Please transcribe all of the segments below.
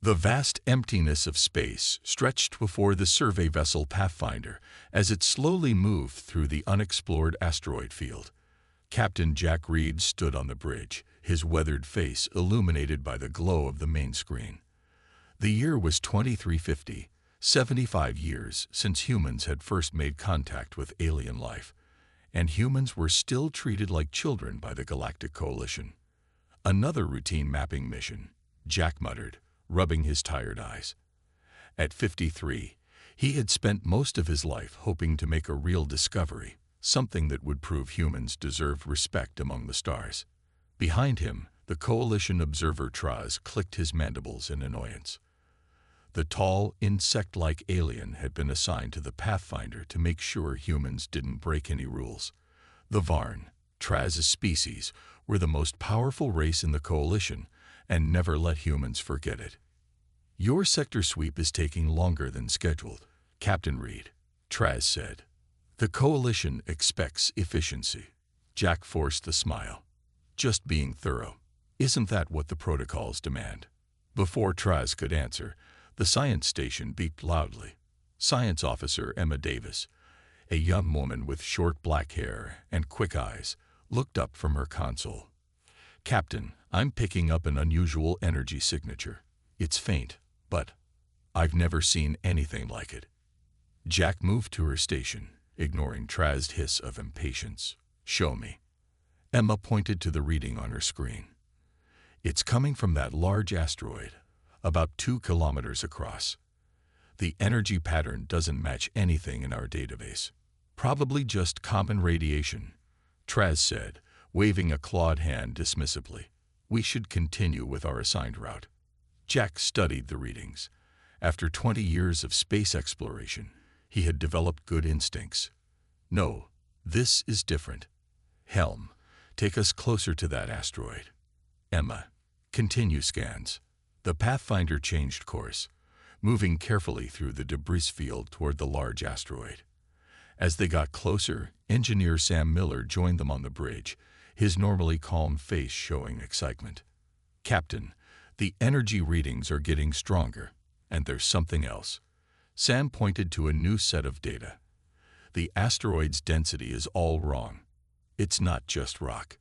The vast emptiness of space stretched before the survey vessel Pathfinder as it slowly moved through the unexplored asteroid field. Captain Jack Reed stood on the bridge, his weathered face illuminated by the glow of the main screen. The year was 2350, 75 years since humans had first made contact with alien life, and humans were still treated like children by the Galactic Coalition. Another routine mapping mission, Jack muttered, rubbing his tired eyes. At 53, he had spent most of his life hoping to make a real discovery, something that would prove humans deserved respect among the stars. Behind him, the Coalition observer Traz clicked his mandibles in annoyance. The tall, insect-like alien had been assigned to the Pathfinder to make sure humans didn't break any rules. The Varn, Traz's species, were the most powerful race in the Coalition, and never let humans forget it. "Your sector sweep is taking longer than scheduled, Captain Reed," Traz said. "The Coalition expects efficiency." Jack forced a smile. "Just being thorough. Isn't that what the protocols demand?" Before Traz could answer, the science station beeped loudly. Science Officer Emma Davis, a young woman with short black hair and quick eyes, looked up from her console. "Captain, I'm picking up an unusual energy signature. It's faint, but I've never seen anything like it." Jack moved to her station, ignoring Traz's hiss of impatience. "Show me." Emma pointed to the reading on her screen. "It's coming from that large asteroid, about 2 kilometers across. The energy pattern doesn't match anything in our database. Probably just common radiation," Traz said, waving a clawed hand dismissively. "We should continue with our assigned route." Jack studied the readings. After 20 years of space exploration, he had developed good instincts. "No, this is different. Helm, take us closer to that asteroid." "Emma, continue scans." The Pathfinder changed course, moving carefully through the debris field toward the large asteroid. As they got closer, Engineer Sam Miller joined them on the bridge, his normally calm face showing excitement. "Captain, the energy readings are getting stronger, and there's something else." Sam pointed to a new set of data. "The asteroid's density is all wrong. It's not just rock."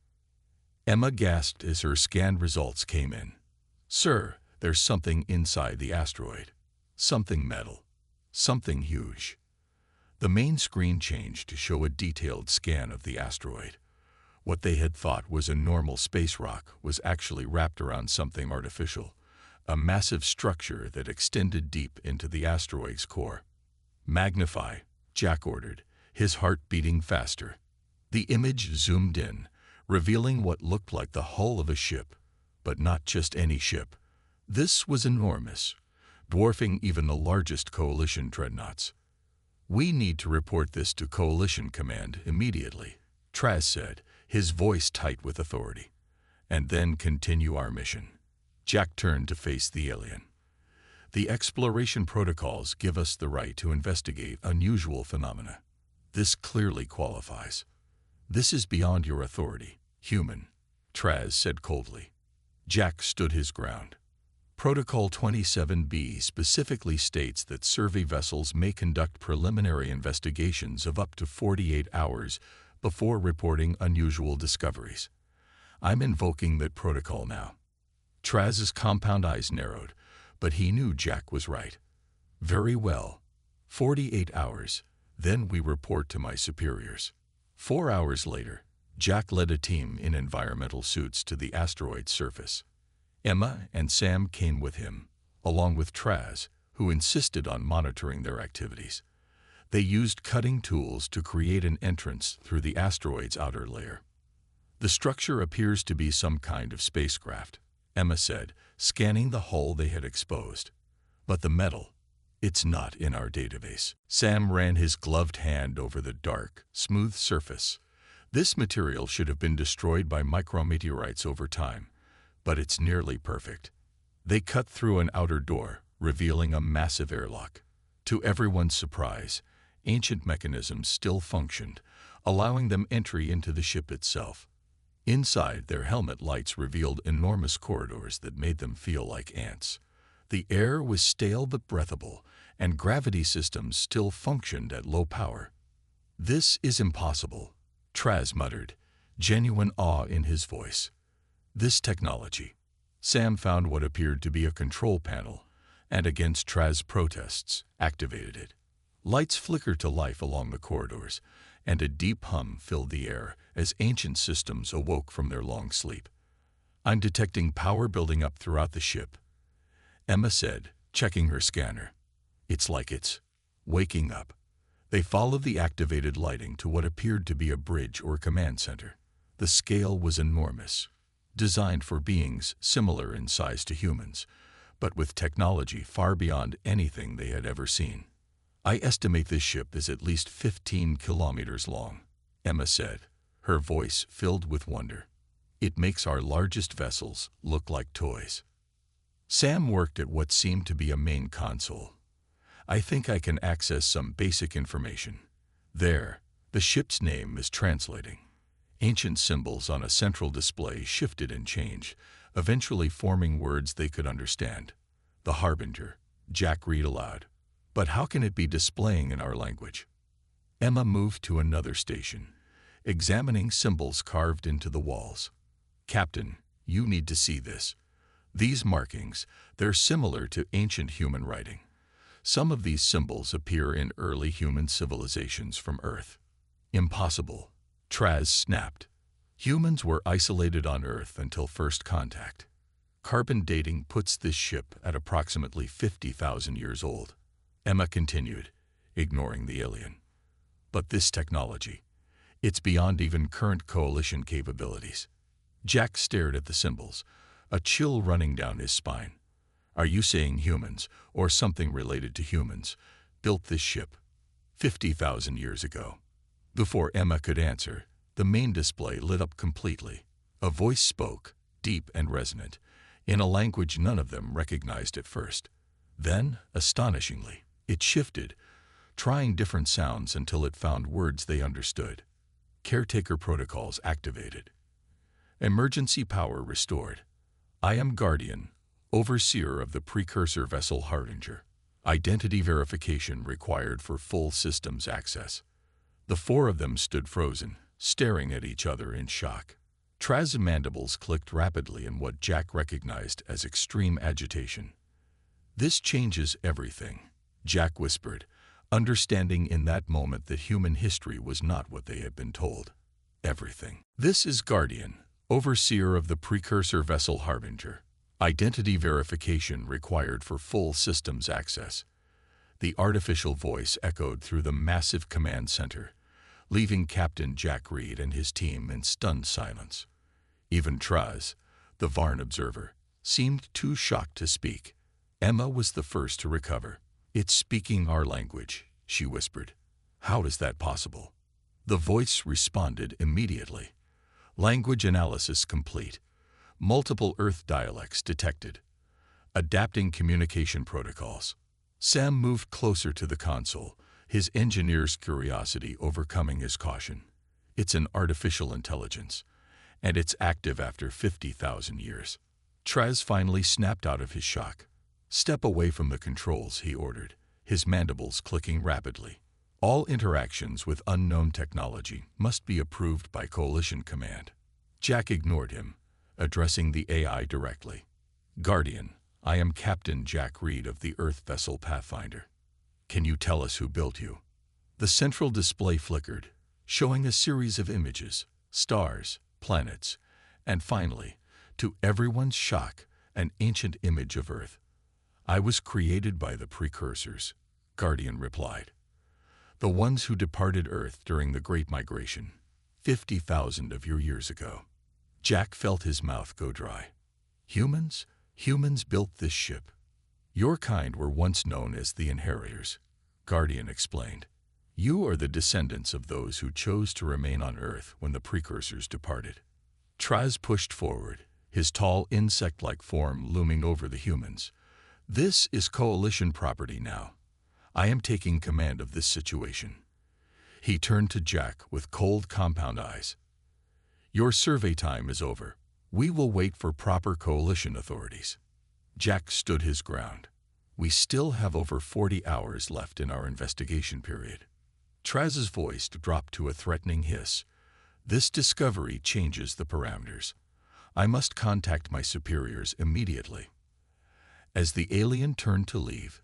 Emma gasped as her scan results came in. "Sir, there's something inside the asteroid. Something metal. Something huge." The main screen changed to show a detailed scan of the asteroid. What they had thought was a normal space rock was actually wrapped around something artificial, a massive structure that extended deep into the asteroid's core. "Magnify," Jack ordered, his heart beating faster. The image zoomed in, revealing what looked like the hull of a ship, but not just any ship. This was enormous, dwarfing even the largest Coalition dreadnoughts. "We need to report this to Coalition Command immediately," Traz said, his voice tight with authority. "And then continue our mission." Jack turned to face the alien. "The exploration protocols give us the right to investigate unusual phenomena. This clearly qualifies." "This is beyond your authority, human," Traz said coldly. Jack stood his ground. Protocol 27B specifically states that survey vessels may conduct preliminary investigations of up to 48 hours before reporting unusual discoveries. "I'm invoking that protocol now." Traz's compound eyes narrowed, but he knew Jack was right. "Very well. 48 hours, then we report to my superiors." 4 hours later, Jack led a team in environmental suits to the asteroid's surface. Emma and Sam came with him, along with Traz, who insisted on monitoring their activities. They used cutting tools to create an entrance through the asteroid's outer layer. "The structure appears to be some kind of spacecraft," Emma said, scanning the hull they had exposed. "But the metal, it's not in our database." Sam ran his gloved hand over the dark, smooth surface. "This material should have been destroyed by micrometeorites over time, but it's nearly perfect." They cut through an outer door, revealing a massive airlock. To everyone's surprise, ancient mechanisms still functioned, allowing them entry into the ship itself. Inside, their helmet lights revealed enormous corridors that made them feel like ants. The air was stale but breathable, and gravity systems still functioned at low power. "This is impossible," Traz muttered, genuine awe in his voice. "This technology." Sam found what appeared to be a control panel, and against Traz's protests, activated it. Lights flickered to life along the corridors, and a deep hum filled the air as ancient systems awoke from their long sleep. "I'm detecting power building up throughout the ship," Emma said, checking her scanner. "It's like it's waking up." They followed the activated lighting to what appeared to be a bridge or command center. The scale was enormous, designed for beings similar in size to humans, but with technology far beyond anything they had ever seen. "I estimate this ship is at least 15 kilometers long," Emma said, her voice filled with wonder. "It makes our largest vessels look like toys." Sam worked at what seemed to be a main console. "I think I can access some basic information." There, the ship's name is translating. Ancient symbols on a central display shifted and changed, eventually forming words they could understand. "The Harbinger," Jack read aloud. "But how can it be displaying in our language?" Emma moved to another station, examining symbols carved into the walls. "Captain, you need to see this. These markings, they're similar to ancient human writing. Some of these symbols appear in early human civilizations from Earth." "Impossible," Traz snapped. "Humans were isolated on Earth until first contact. Carbon dating puts this ship at approximately 50,000 years old." Emma continued, ignoring the alien. "But this technology, it's beyond even current coalition capabilities." Jack stared at the symbols, a chill running down his spine. "Are you saying humans, or something related to humans, built this ship 50,000 years ago?" Before Emma could answer, the main display lit up completely. A voice spoke, deep and resonant, in a language none of them recognized at first. Then, astonishingly, it shifted, trying different sounds until it found words they understood. "Caretaker protocols activated. Emergency power restored. I am Guardian, overseer of the precursor vessel Harbinger. Identity verification required for full systems access." The four of them stood frozen, staring at each other in shock. Traz's mandibles clicked rapidly in what Jack recognized as extreme agitation. "This changes everything," Jack whispered, understanding in that moment that human history was not what they had been told. "Everything. This is Guardian, overseer of the precursor vessel Harbinger. Identity verification required for full systems access." The artificial voice echoed through the massive command center, leaving Captain Jack Reed and his team in stunned silence. Even Traz, the Varn observer, seemed too shocked to speak. Emma was the first to recover. "It's speaking our language," she whispered. "How is that possible?" The voice responded immediately. "Language analysis complete. Multiple Earth dialects detected. Adapting communication protocols." Sam moved closer to the console, his engineer's curiosity overcoming his caution. "It's an artificial intelligence, and it's active after 50,000 years." Traz finally snapped out of his shock. "Step away from the controls," he ordered, his mandibles clicking rapidly. "All interactions with unknown technology must be approved by Coalition Command." Jack ignored him, addressing the AI directly. "Guardian, I am Captain Jack Reed of the Earth vessel Pathfinder. Can you tell us who built you?" The central display flickered, showing a series of images, stars, planets, and finally, to everyone's shock, an ancient image of Earth. "I was created by the precursors," Guardian replied. "The ones who departed Earth during the Great Migration, 50,000 of your years ago." Jack felt his mouth go dry. "Humans? Humans built this ship. Your kind were once known as the Inheritors," Guardian explained. "You are the descendants of those who chose to remain on Earth when the precursors departed." Traz pushed forward, his tall insect-like form looming over the humans. "This is Coalition property now. I am taking command of this situation." He turned to Jack with cold compound eyes. "Your survey time is over. We will wait for proper Coalition authorities." Jack stood his ground. We still have over 40 hours left in our investigation period. Traz's voice dropped to a threatening hiss. This discovery changes the parameters. I must contact my superiors immediately. As the alien turned to leave,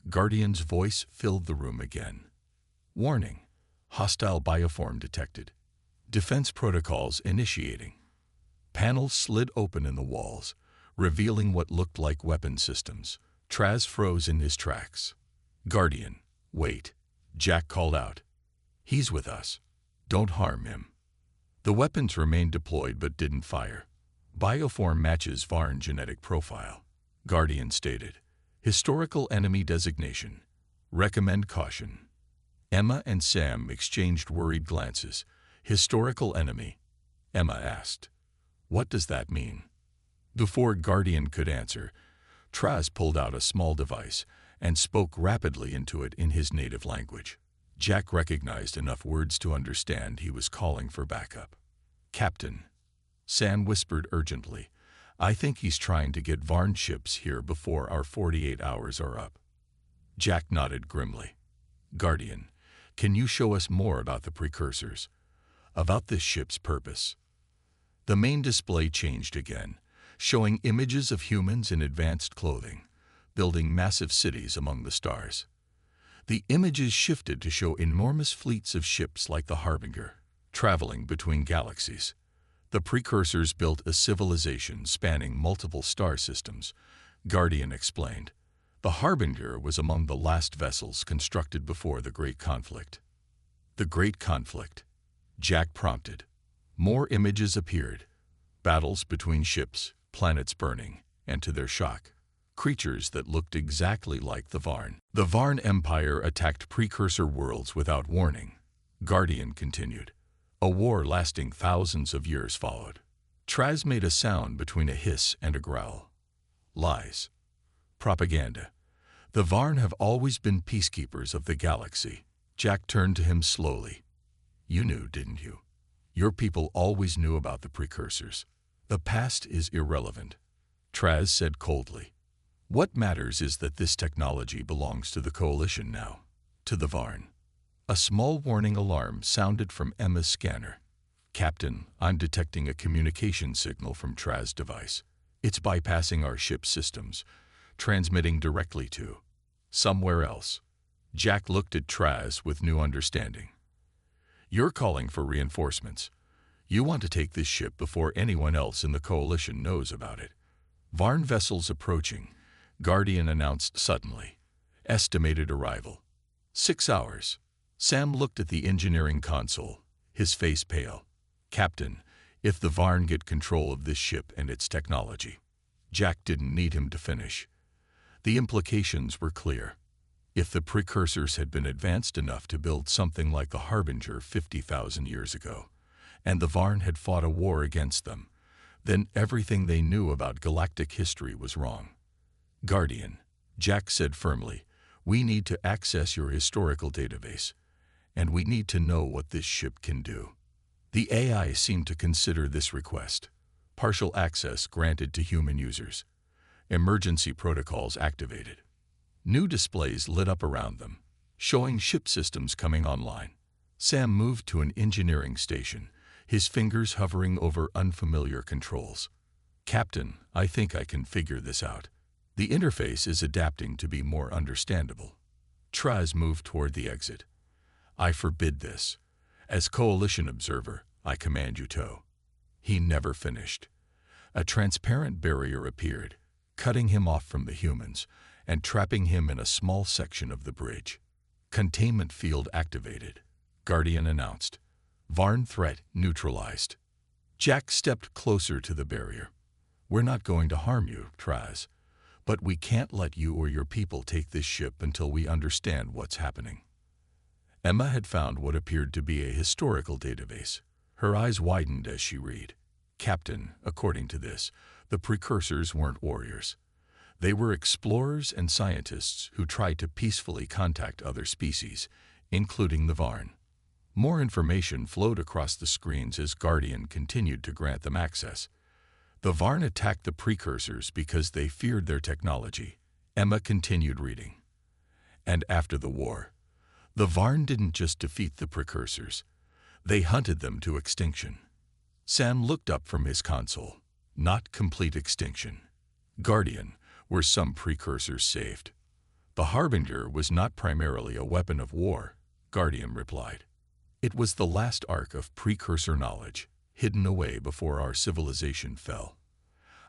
Guardian's voice filled the room again. Warning. Hostile bioform detected. Defense protocols initiating. Panels slid open in the walls, revealing what looked like weapon systems. Traz froze in his tracks. Guardian, wait. Jack called out. He's with us. Don't harm him. The weapons remained deployed but didn't fire. Bioform matches Varn genetic profile. Guardian stated. Historical enemy designation. Recommend caution. Emma and Sam exchanged worried glances. Historical enemy? Emma asked. What does that mean? Before Guardian could answer, Traz pulled out a small device and spoke rapidly into it in his native language. Jack recognized enough words to understand he was calling for backup. Captain, Sam whispered urgently, I think he's trying to get Varn ships here before our 48 hours are up. Jack nodded grimly. Guardian, can you show us more about the precursors? About this ship's purpose? The main display changed again, showing images of humans in advanced clothing, building massive cities among the stars. The images shifted to show enormous fleets of ships like the Harbinger, traveling between galaxies. The precursors built a civilization spanning multiple star systems, Guardian explained. The Harbinger was among the last vessels constructed before the Great Conflict. The Great Conflict, Jack prompted. More images appeared. Battles between ships, planets burning, and to their shock, creatures that looked exactly like the Varn. The Varn Empire attacked precursor worlds without warning, Guardian continued. A war lasting thousands of years followed. Traz made a sound between a hiss and a growl. Lies. Propaganda. The Varn have always been peacekeepers of the galaxy. Jack turned to him slowly. You knew, didn't you? Your people always knew about the precursors. The past is irrelevant, Traz said coldly. What matters is that this technology belongs to the Coalition now, to the Varn. A small warning alarm sounded from Emma's scanner. Captain, I'm detecting a communication signal from Traz's device. It's bypassing our ship's systems, transmitting directly to somewhere else. Jack looked at Traz with new understanding. You're calling for reinforcements. You want to take this ship before anyone else in the Coalition knows about it. Varn vessels approaching, Guardian announced suddenly. Estimated arrival. 6 hours. Sam looked at the engineering console, his face pale. Captain, if the Varn get control of this ship and its technology. Jack didn't need him to finish. The implications were clear. If the precursors had been advanced enough to build something like the Harbinger 50,000 years ago, and the Varn had fought a war against them, then everything they knew about galactic history was wrong. Guardian, Jack said firmly, we need to access your historical database, and we need to know what this ship can do. The AI seemed to consider this request. Partial access granted to human users. Emergency protocols activated. New displays lit up around them, showing ship systems coming online. Sam moved to an engineering station, his fingers hovering over unfamiliar controls. Captain, I think I can figure this out. The interface is adapting to be more understandable. Traz moved toward the exit. I forbid this. As Coalition observer, I command you to. He never finished. A transparent barrier appeared, cutting him off from the humans and trapping him in a small section of the bridge. Containment field activated, Guardian announced. Varn threat neutralized. Jack stepped closer to the barrier. We're not going to harm you, Traz, but we can't let you or your people take this ship until we understand what's happening. Emma had found what appeared to be a historical database. Her eyes widened as she read. Captain, according to this, the precursors weren't warriors. They were explorers and scientists who tried to peacefully contact other species, including the Varn. More information flowed across the screens as Guardian continued to grant them access. The Varn attacked the precursors because they feared their technology. Emma continued reading. And after the war, the Varn didn't just defeat the precursors. They hunted them to extinction. Sam looked up from his console. Not complete extinction. Guardian were some precursors saved. The Harbinger was not primarily a weapon of war, Guardian replied. It was the last ark of precursor knowledge, hidden away before our civilization fell.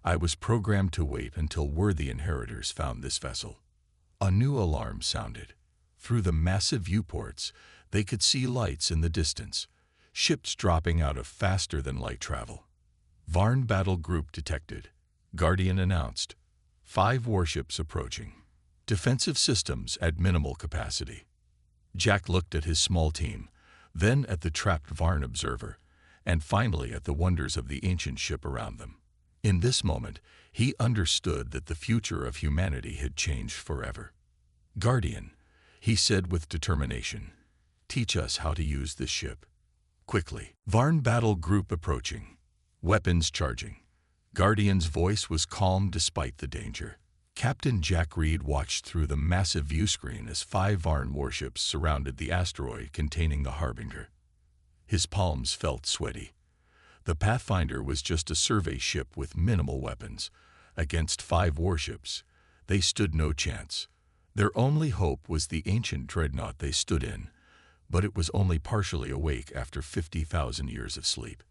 I was programmed to wait until worthy inheritors found this vessel. A new alarm sounded. Through the massive viewports, they could see lights in the distance, ships dropping out of faster-than-light travel. Varn battle group detected. Guardian announced. 5 warships approaching. Defensive systems at minimal capacity. Jack looked at his small team, then at the trapped Varn observer, and finally at the wonders of the ancient ship around them. In this moment, he understood that the future of humanity had changed forever. Guardian, he said with determination, teach us how to use this ship. Quickly. Varn battle group approaching. Weapons charging. Guardian's voice was calm despite the danger. Captain Jack Reed watched through the massive view screen as 5 Varn warships surrounded the asteroid containing the Harbinger. His palms felt sweaty. The Pathfinder was just a survey ship with minimal weapons. Against 5 warships, they stood no chance. Their only hope was the ancient dreadnought they stood in, but it was only partially awake after 50,000 years of sleep.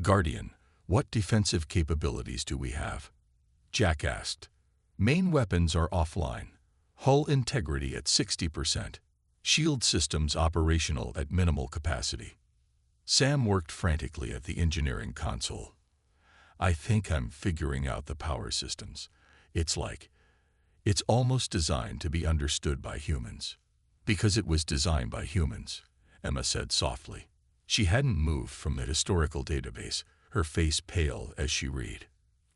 Guardian, what defensive capabilities do we have? Jack asked. Main weapons are offline. Hull integrity at 60%. Shield systems operational at minimal capacity. Sam worked frantically at the engineering console. I think I'm figuring out the power systems. It's almost designed to be understood by humans. Because it was designed by humans, Emma said softly. She hadn't moved from the historical database, her face pale as she read.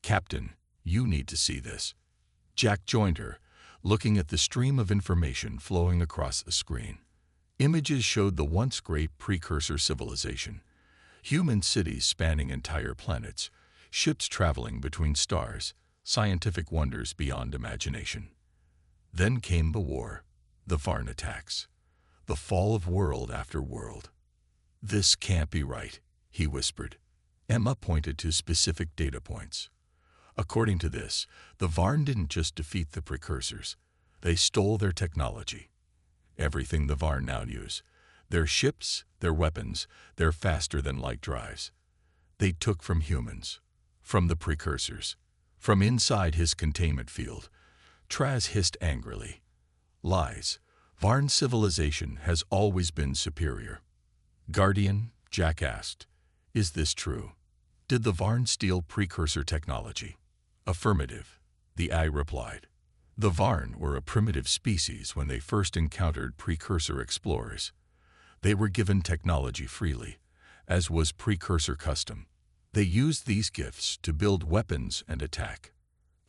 Captain, you need to see this. Jack joined her, looking at the stream of information flowing across the screen. Images showed the once great precursor civilization, human cities spanning entire planets, ships traveling between stars, scientific wonders beyond imagination. Then came the war, the Varn attacks, the fall of world after world. This can't be right, he whispered. Emma pointed to specific data points. According to this, the Varn didn't just defeat the precursors. They stole their technology. Everything the Varn now use. Their ships, their weapons, their faster-than-light drives. They took from humans, from the precursors, from inside his containment field. Traz hissed angrily. Lies. Varn civilization has always been superior. Guardian, Jack asked, is this true? Did the Varn steal precursor technology? Affirmative, the eye replied. The Varn were a primitive species when they first encountered precursor explorers. They were given technology freely, as was precursor custom. They used these gifts to build weapons and attack.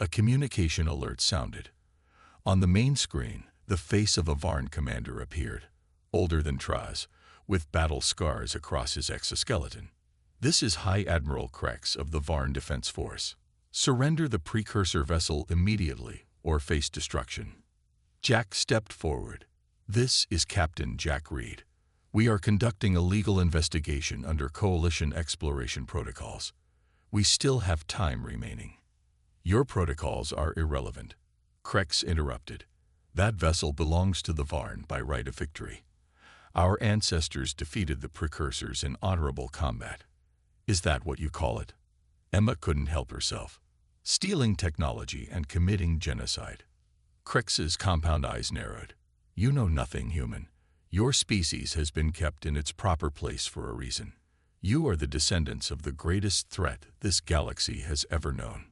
A communication alert sounded. On the main screen, the face of a Varn commander appeared, older than Traz, with battle scars across his exoskeleton. This is High Admiral Krex of the Varn Defense Force. Surrender the precursor vessel immediately or face destruction. Jack stepped forward. This is Captain Jack Reed. We are conducting a legal investigation under Coalition exploration protocols. We still have time remaining. Your protocols are irrelevant. Krex interrupted. That vessel belongs to the Varn by right of victory. Our ancestors defeated the precursors in honorable combat. Is that what you call it? Emma couldn't help herself. Stealing technology and committing genocide. Krex's compound eyes narrowed. You know nothing, human. Your species has been kept in its proper place for a reason. You are the descendants of the greatest threat this galaxy has ever known.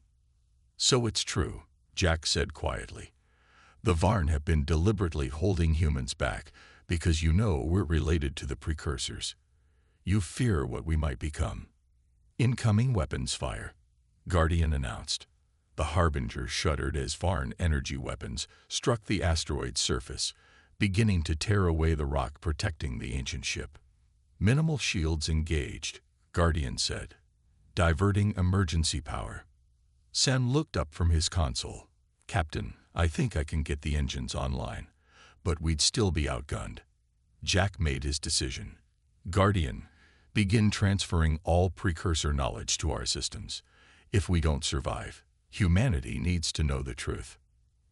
So it's true, Jack said quietly. The Varn have been deliberately holding humans back because you know we're related to the precursors. You fear what we might become. Incoming weapons fire, Guardian announced. The Harbinger shuddered as Varn energy weapons struck the asteroid's surface, beginning to tear away the rock protecting the ancient ship. Minimal shields engaged, Guardian said. Diverting emergency power. Sam looked up from his console. "Captain, I think I can get the engines online, but we'd still be outgunned." Jack made his decision. "Guardian, begin transferring all precursor knowledge to our systems. If we don't survive, humanity needs to know the truth."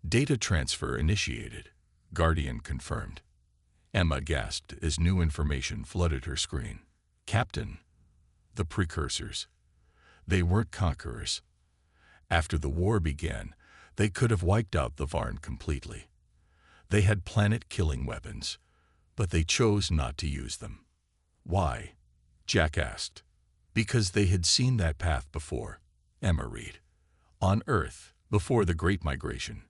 "Data transfer initiated," Guardian confirmed. Emma gasped as new information flooded her screen. "Captain, the precursors. They weren't conquerors. After the war began, they could have wiped out the Varn completely. They had planet-killing weapons, but they chose not to use them." "Why?" Jack asked. "Because they had seen that path before," Emma read. "On Earth, before the Great Migration,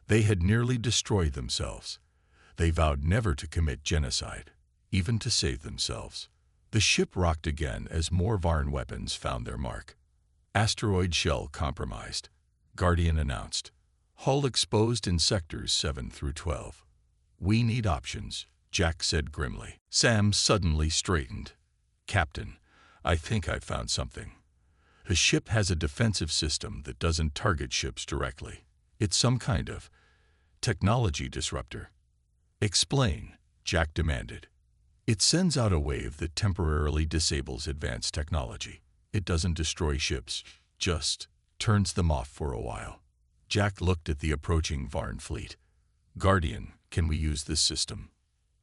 they had nearly destroyed themselves. They vowed never to commit genocide, even to save themselves." The ship rocked again as more Varn weapons found their mark. "Asteroid shell compromised," Guardian announced. "Hull exposed in sectors 7 through 12. "We need options," Jack said grimly. Sam suddenly straightened. "Captain, I think I've found something. The ship has a defensive system that doesn't target ships directly. It's some kind of technology disruptor." "Explain," Jack demanded. "It sends out a wave that temporarily disables advanced technology. It doesn't destroy ships, just turns them off for a while." Jack looked at the approaching Varn fleet. "Guardian, can we use this system?"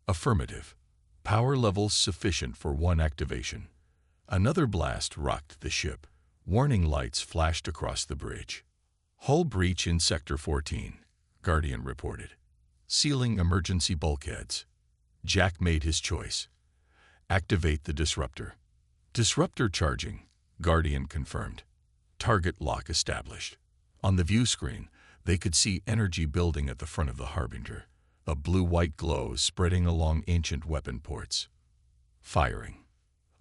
"Affirmative. Power levels sufficient for one activation." Another blast rocked the ship. Warning lights flashed across the bridge. "Hull breach in Sector 14, Guardian reported. "Sealing emergency bulkheads." Jack made his choice. "Activate the disruptor." "Disruptor charging," Guardian confirmed. "Target lock established." On the view screen, they could see energy building at the front of the Harbinger, a blue-white glow spreading along ancient weapon ports. Firing.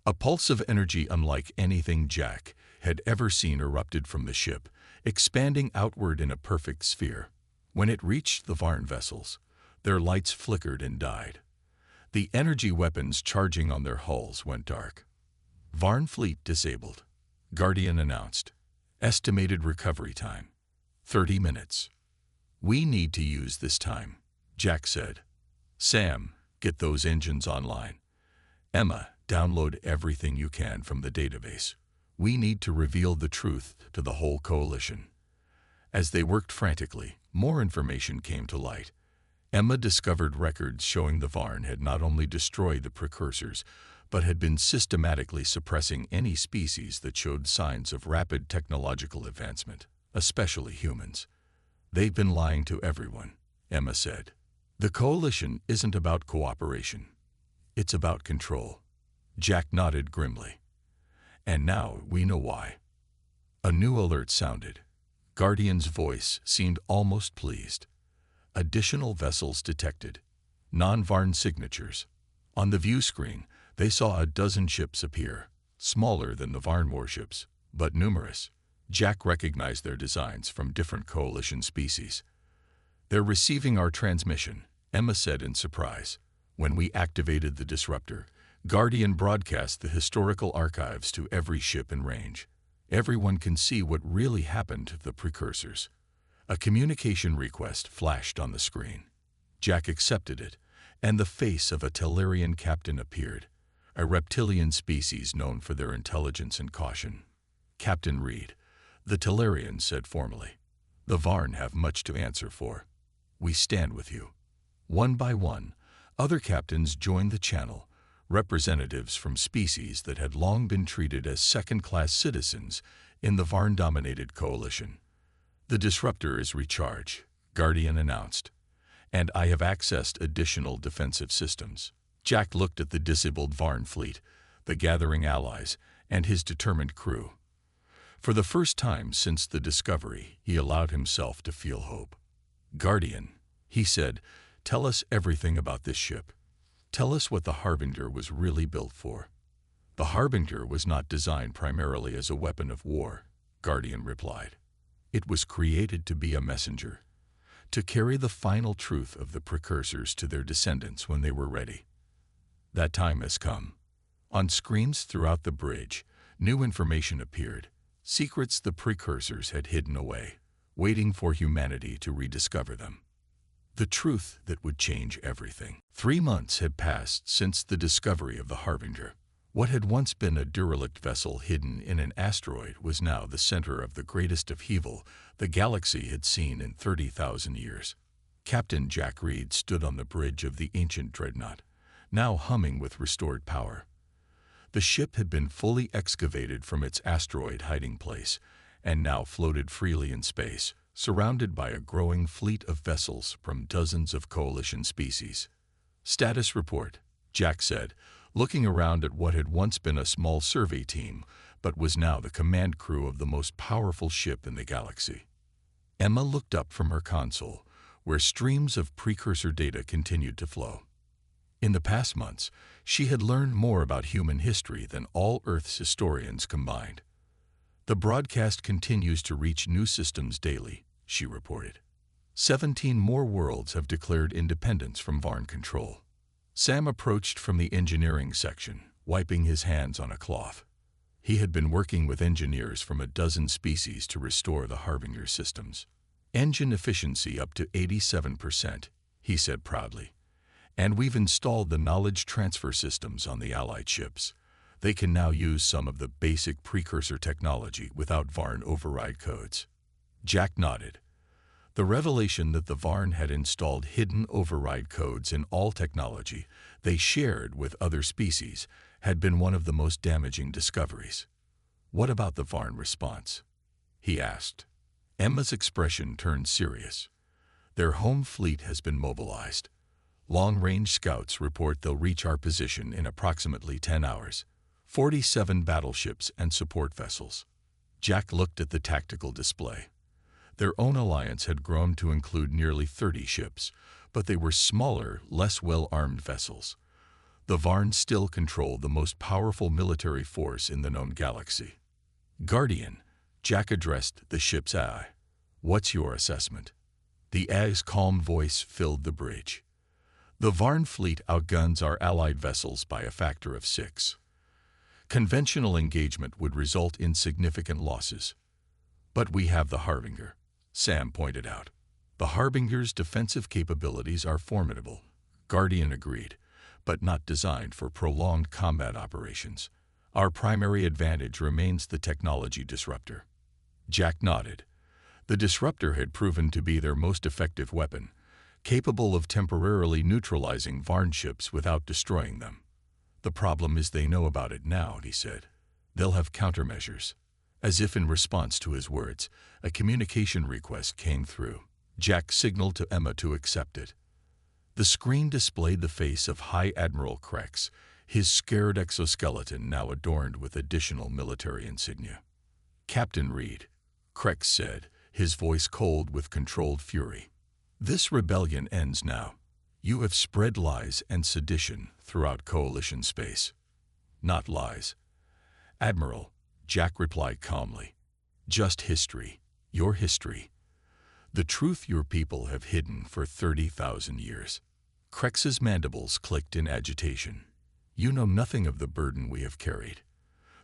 A pulse of energy unlike anything Jack had ever seen erupted from the ship, expanding outward in a perfect sphere. When it reached the Varn vessels, their lights flickered and died. The energy weapons charging on their hulls went dark. "Varn fleet disabled," Guardian announced. "Estimated recovery time, 30 minutes. "We need to use this time," Jack said. "Sam, get those engines online. Emma, download everything you can from the database. We need to reveal the truth to the whole coalition." As they worked frantically, more information came to light. Emma discovered records showing the Varn had not only destroyed the precursors, but had been systematically suppressing any species that showed signs of rapid technological advancement, especially humans. "They've been lying to everyone," Emma said. "The coalition isn't about cooperation. It's about control." Jack nodded grimly. "And now we know why." A new alert sounded. Guardian's voice seemed almost pleased. "Additional vessels detected. Non-Varn signatures." On the view screen, they saw a dozen ships appear, smaller than the Varn warships, but numerous. Jack recognized their designs from different coalition species. "They're receiving our transmission," Emma said in surprise. When we activated the disruptor, Guardian broadcast the historical archives to every ship in range. Everyone can see what really happened to the precursors. A communication request flashed on the screen. Jack accepted it, and the face of a Tellurian captain appeared, a reptilian species known for their intelligence and caution. "Captain Reed," the Tellurian said formally, "the Varn have much to answer for. We stand with you." One by one, other captains joined the channel, representatives from species that had long been treated as second-class citizens in the Varn-dominated coalition. "The disruptor is recharged," Guardian announced, "and I have accessed additional defensive systems." Jack looked at the disabled Varn fleet, the gathering allies, and his determined crew. For the first time since the discovery, he allowed himself to feel hope. "Guardian," he said, "tell us everything about this ship. Tell us what the Harbinger was really built for." "The Harbinger was not designed primarily as a weapon of war," Guardian replied. "It was created to be a messenger, to carry the final truth of the precursors to their descendants when they were ready. That time has come." On screens throughout the bridge, new information appeared. secrets the precursors had hidden away, waiting for humanity to rediscover them. The truth that would change everything. 3 months had passed since the discovery of the Harbinger. What had once been a derelict vessel hidden in an asteroid was now the center of the greatest upheaval the galaxy had seen in 30,000 years. Captain Jack Reed stood on the bridge of the ancient dreadnought, now humming with restored power. The ship had been fully excavated from its asteroid hiding place and now floated freely in space, surrounded by a growing fleet of vessels from dozens of coalition species. "Status report," Jack said, looking around at what had once been a small survey team, but was now the command crew of the most powerful ship in the galaxy. Emma looked up from her console, where streams of precursor data continued to flow. In the past months, she had learned more about human history than all Earth's historians combined. "The broadcast continues to reach new systems daily," she reported. 17 more worlds have declared independence from Varn control. Sam approached from the engineering section, wiping his hands on a cloth. He had been working with engineers from a dozen species to restore the Harbinger systems. "Engine efficiency up to 87%, he said proudly. "And we've installed the knowledge transfer systems on the Allied ships. They can now use some of the basic precursor technology without Varn override codes." Jack nodded. The revelation that the Varn had installed hidden override codes in all technology they shared with other species had been one of the most damaging discoveries. "What about the Varn response?" he asked. Emma's expression turned serious. "Their home fleet has been mobilized. Long-range scouts report they'll reach our position in approximately 10 hours. 47 battleships and support vessels." Jack looked at the tactical display. Their own alliance had grown to include nearly 30 ships, but they were smaller, less well-armed vessels. The Varn still controlled the most powerful military force in the known galaxy. "Guardian," Jack addressed the ship's AI. "What's your assessment?" The AI's calm voice filled the bridge. "The Varn fleet outguns our allied vessels by a factor of 6. Conventional engagement would result in significant losses. But we have the Harbinger," Sam pointed out. "The Harbinger's defensive capabilities are formidable," Guardian agreed, "but not designed for prolonged combat operations. Our primary advantage remains the technology disruptor." Jack nodded. The disruptor had proven to be their most effective weapon, capable of temporarily neutralizing Varn ships without destroying them. "The problem is they know about it now," he said. "They'll have countermeasures." As if in response to his words, a communication request came through. Jack signaled to Emma to accept it. The screen displayed the face of High Admiral Krex, his scared exoskeleton now adorned with additional military insignia. "Captain Reed," Krex said, his voice cold with controlled fury. "This rebellion ends now. You have spread lies and sedition throughout Coalition space." "Not lies, Admiral," Jack replied calmly. "Just history, your history. The truth your people have hidden for 30,000 years." Krex's mandibles clicked in agitation. "You know nothing of the burden we have carried.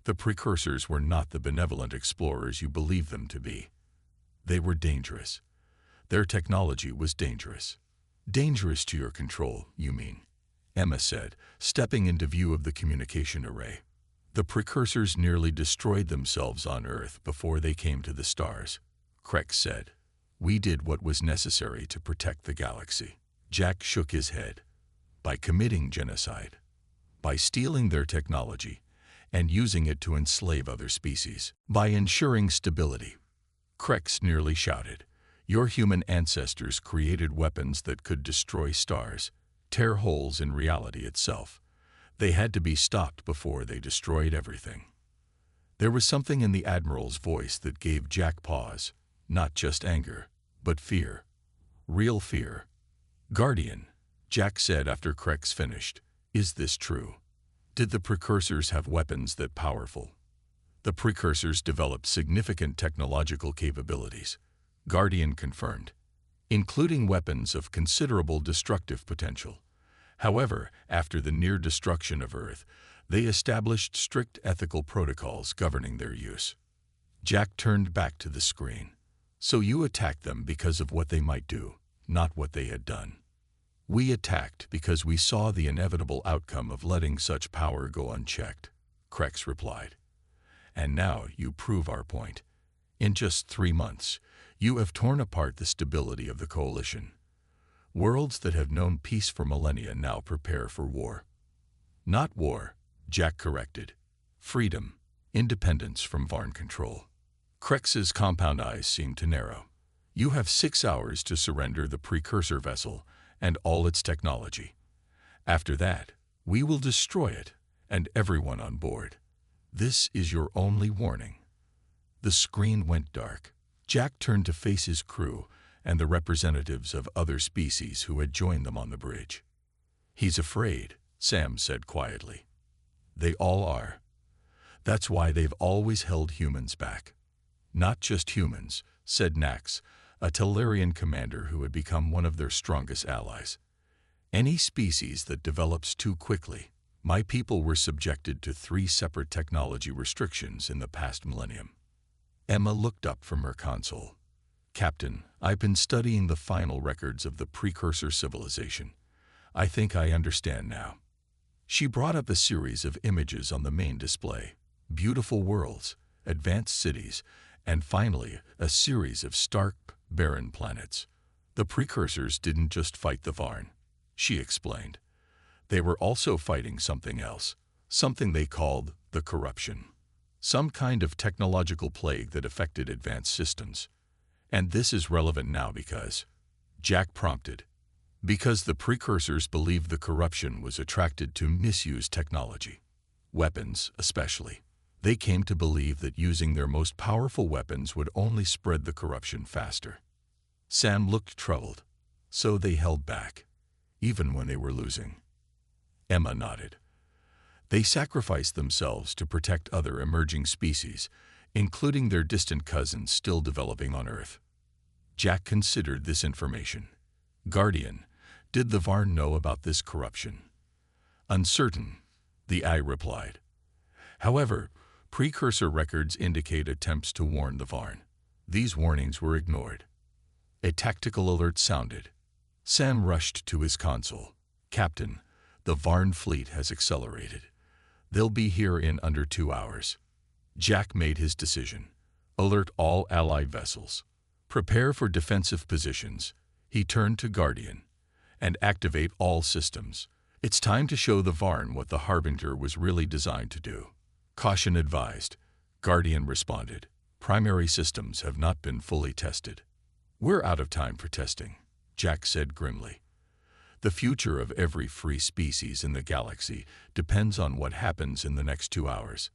The precursors were not the benevolent explorers you believed them to be. They were dangerous. Their technology was dangerous." "Dangerous to your control, you mean," Emma said, stepping into view of the communication array. "The precursors nearly destroyed themselves on Earth before they came to the stars," Krex said. "We did what was necessary to protect the galaxy." Jack shook his head. "By committing genocide. By stealing their technology and using it to enslave other species. By ensuring stability." Krex nearly shouted. "Your human ancestors created weapons that could destroy stars, tear holes in reality itself. They had to be stopped before they destroyed everything." There was something in the Admiral's voice that gave Jack pause, not just anger, but fear. Real fear. "Guardian," Jack said after Krex finished, "is this true? Did the precursors have weapons that powerful?" "The precursors developed significant technological capabilities," Guardian confirmed, "including weapons of considerable destructive potential. However, after the near destruction of Earth, they established strict ethical protocols governing their use." Jack turned back to the screen. So you attacked them because of what they might do, not what they had done. We attacked because we saw the inevitable outcome of letting such power go unchecked, Krex replied. And now you prove our point. In just 3 months, you have torn apart the stability of the coalition. Worlds that have known peace for millennia now prepare for war. Not war, Jack corrected. Freedom, independence from Varn control. Krex's compound eyes seemed to narrow. You have 6 hours to surrender the precursor vessel and all its technology. After that, we will destroy it and everyone on board. This is your only warning. The screen went dark. Jack turned to face his crew and the representatives of other species who had joined them on the bridge. He's afraid, Sam said quietly. They all are. That's why they've always held humans back. Not just humans, said Nax, a Tellurian commander who had become one of their strongest allies. Any species that develops too quickly. My people were subjected to 3 separate technology restrictions in the past millennium. Emma looked up from her console. Captain, I've been studying the final records of the precursor civilization. I think I understand now. She brought up a series of images on the main display. Beautiful worlds, advanced cities, and finally a series of stark, barren planets. The precursors didn't just fight the Varn, she explained. They were also fighting something else, something they called the corruption. Some kind of technological plague that affected advanced systems. And this is relevant now because, Jack prompted, because the precursors believed the corruption was attracted to misused technology. Weapons, especially. They came to believe that using their most powerful weapons would only spread the corruption faster. Sam looked troubled. So they held back, even when they were losing. Emma nodded. They sacrificed themselves to protect other emerging species, including their distant cousins still developing on Earth. Jack considered this information. Guardian, did the Varn know about this corruption? Uncertain, the Eye replied. However, precursor records indicate attempts to warn the Varn. These warnings were ignored. A tactical alert sounded. Sam rushed to his console. Captain, the Varn fleet has accelerated. They'll be here in under 2 hours. Jack made his decision. Alert all Allied vessels. Prepare for defensive positions. He turned to Guardian. And activate all systems. It's time to show the Varn what the Harbinger was really designed to do. Caution advised. Guardian responded. Primary systems have not been fully tested. We're out of time for testing, Jack said grimly. The future of every free species in the galaxy depends on what happens in the next 2 hours.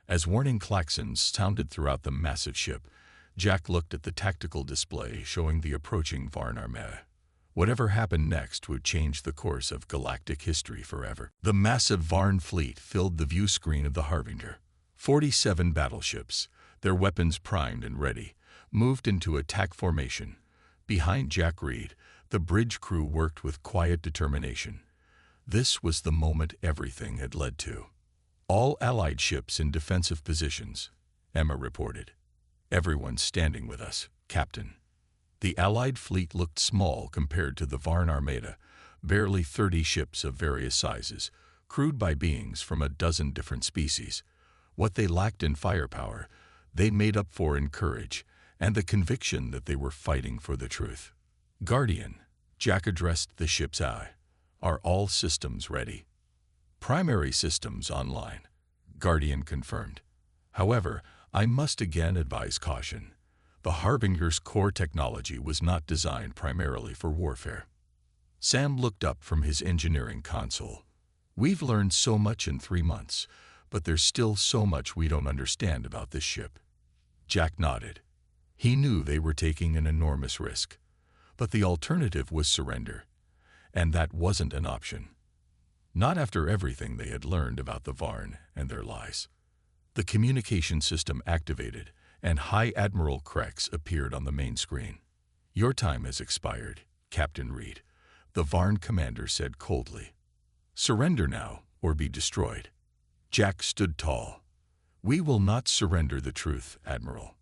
As warning klaxons sounded throughout the massive ship, Jack looked at the tactical display showing the approaching Varn armada. Whatever happened next would change the course of galactic history forever. The massive Varn fleet filled the view screen of the Harbinger. 47 battleships, their weapons primed and ready, moved into attack formation. Behind Jack Reed, the bridge crew worked with quiet determination. This was the moment everything had led to. All Allied ships in defensive positions, Emma reported. Everyone standing with us, Captain. The Allied fleet looked small compared to the Varn armada, barely 30 ships of various sizes, crewed by beings from a dozen different species. What they lacked in firepower, they made up for in courage and the conviction that they were fighting for the truth. Guardian, Jack addressed the ship's eye. Are all systems ready? Primary systems online, Guardian confirmed. However, I must again advise caution. The Harbinger's core technology was not designed primarily for warfare. Sam looked up from his engineering console. We've learned so much in 3 months, but there's still so much we don't understand about this ship. Jack nodded. He knew they were taking an enormous risk, but the alternative was surrender, and that wasn't an option. Not after everything they had learned about the Varn and their lies. The communication system activated, and High Admiral Krex appeared on the main screen. Your time has expired, Captain Reed, the Varn commander said coldly. Surrender now, or be destroyed. Jack stood tall. We will not surrender the truth, Admiral.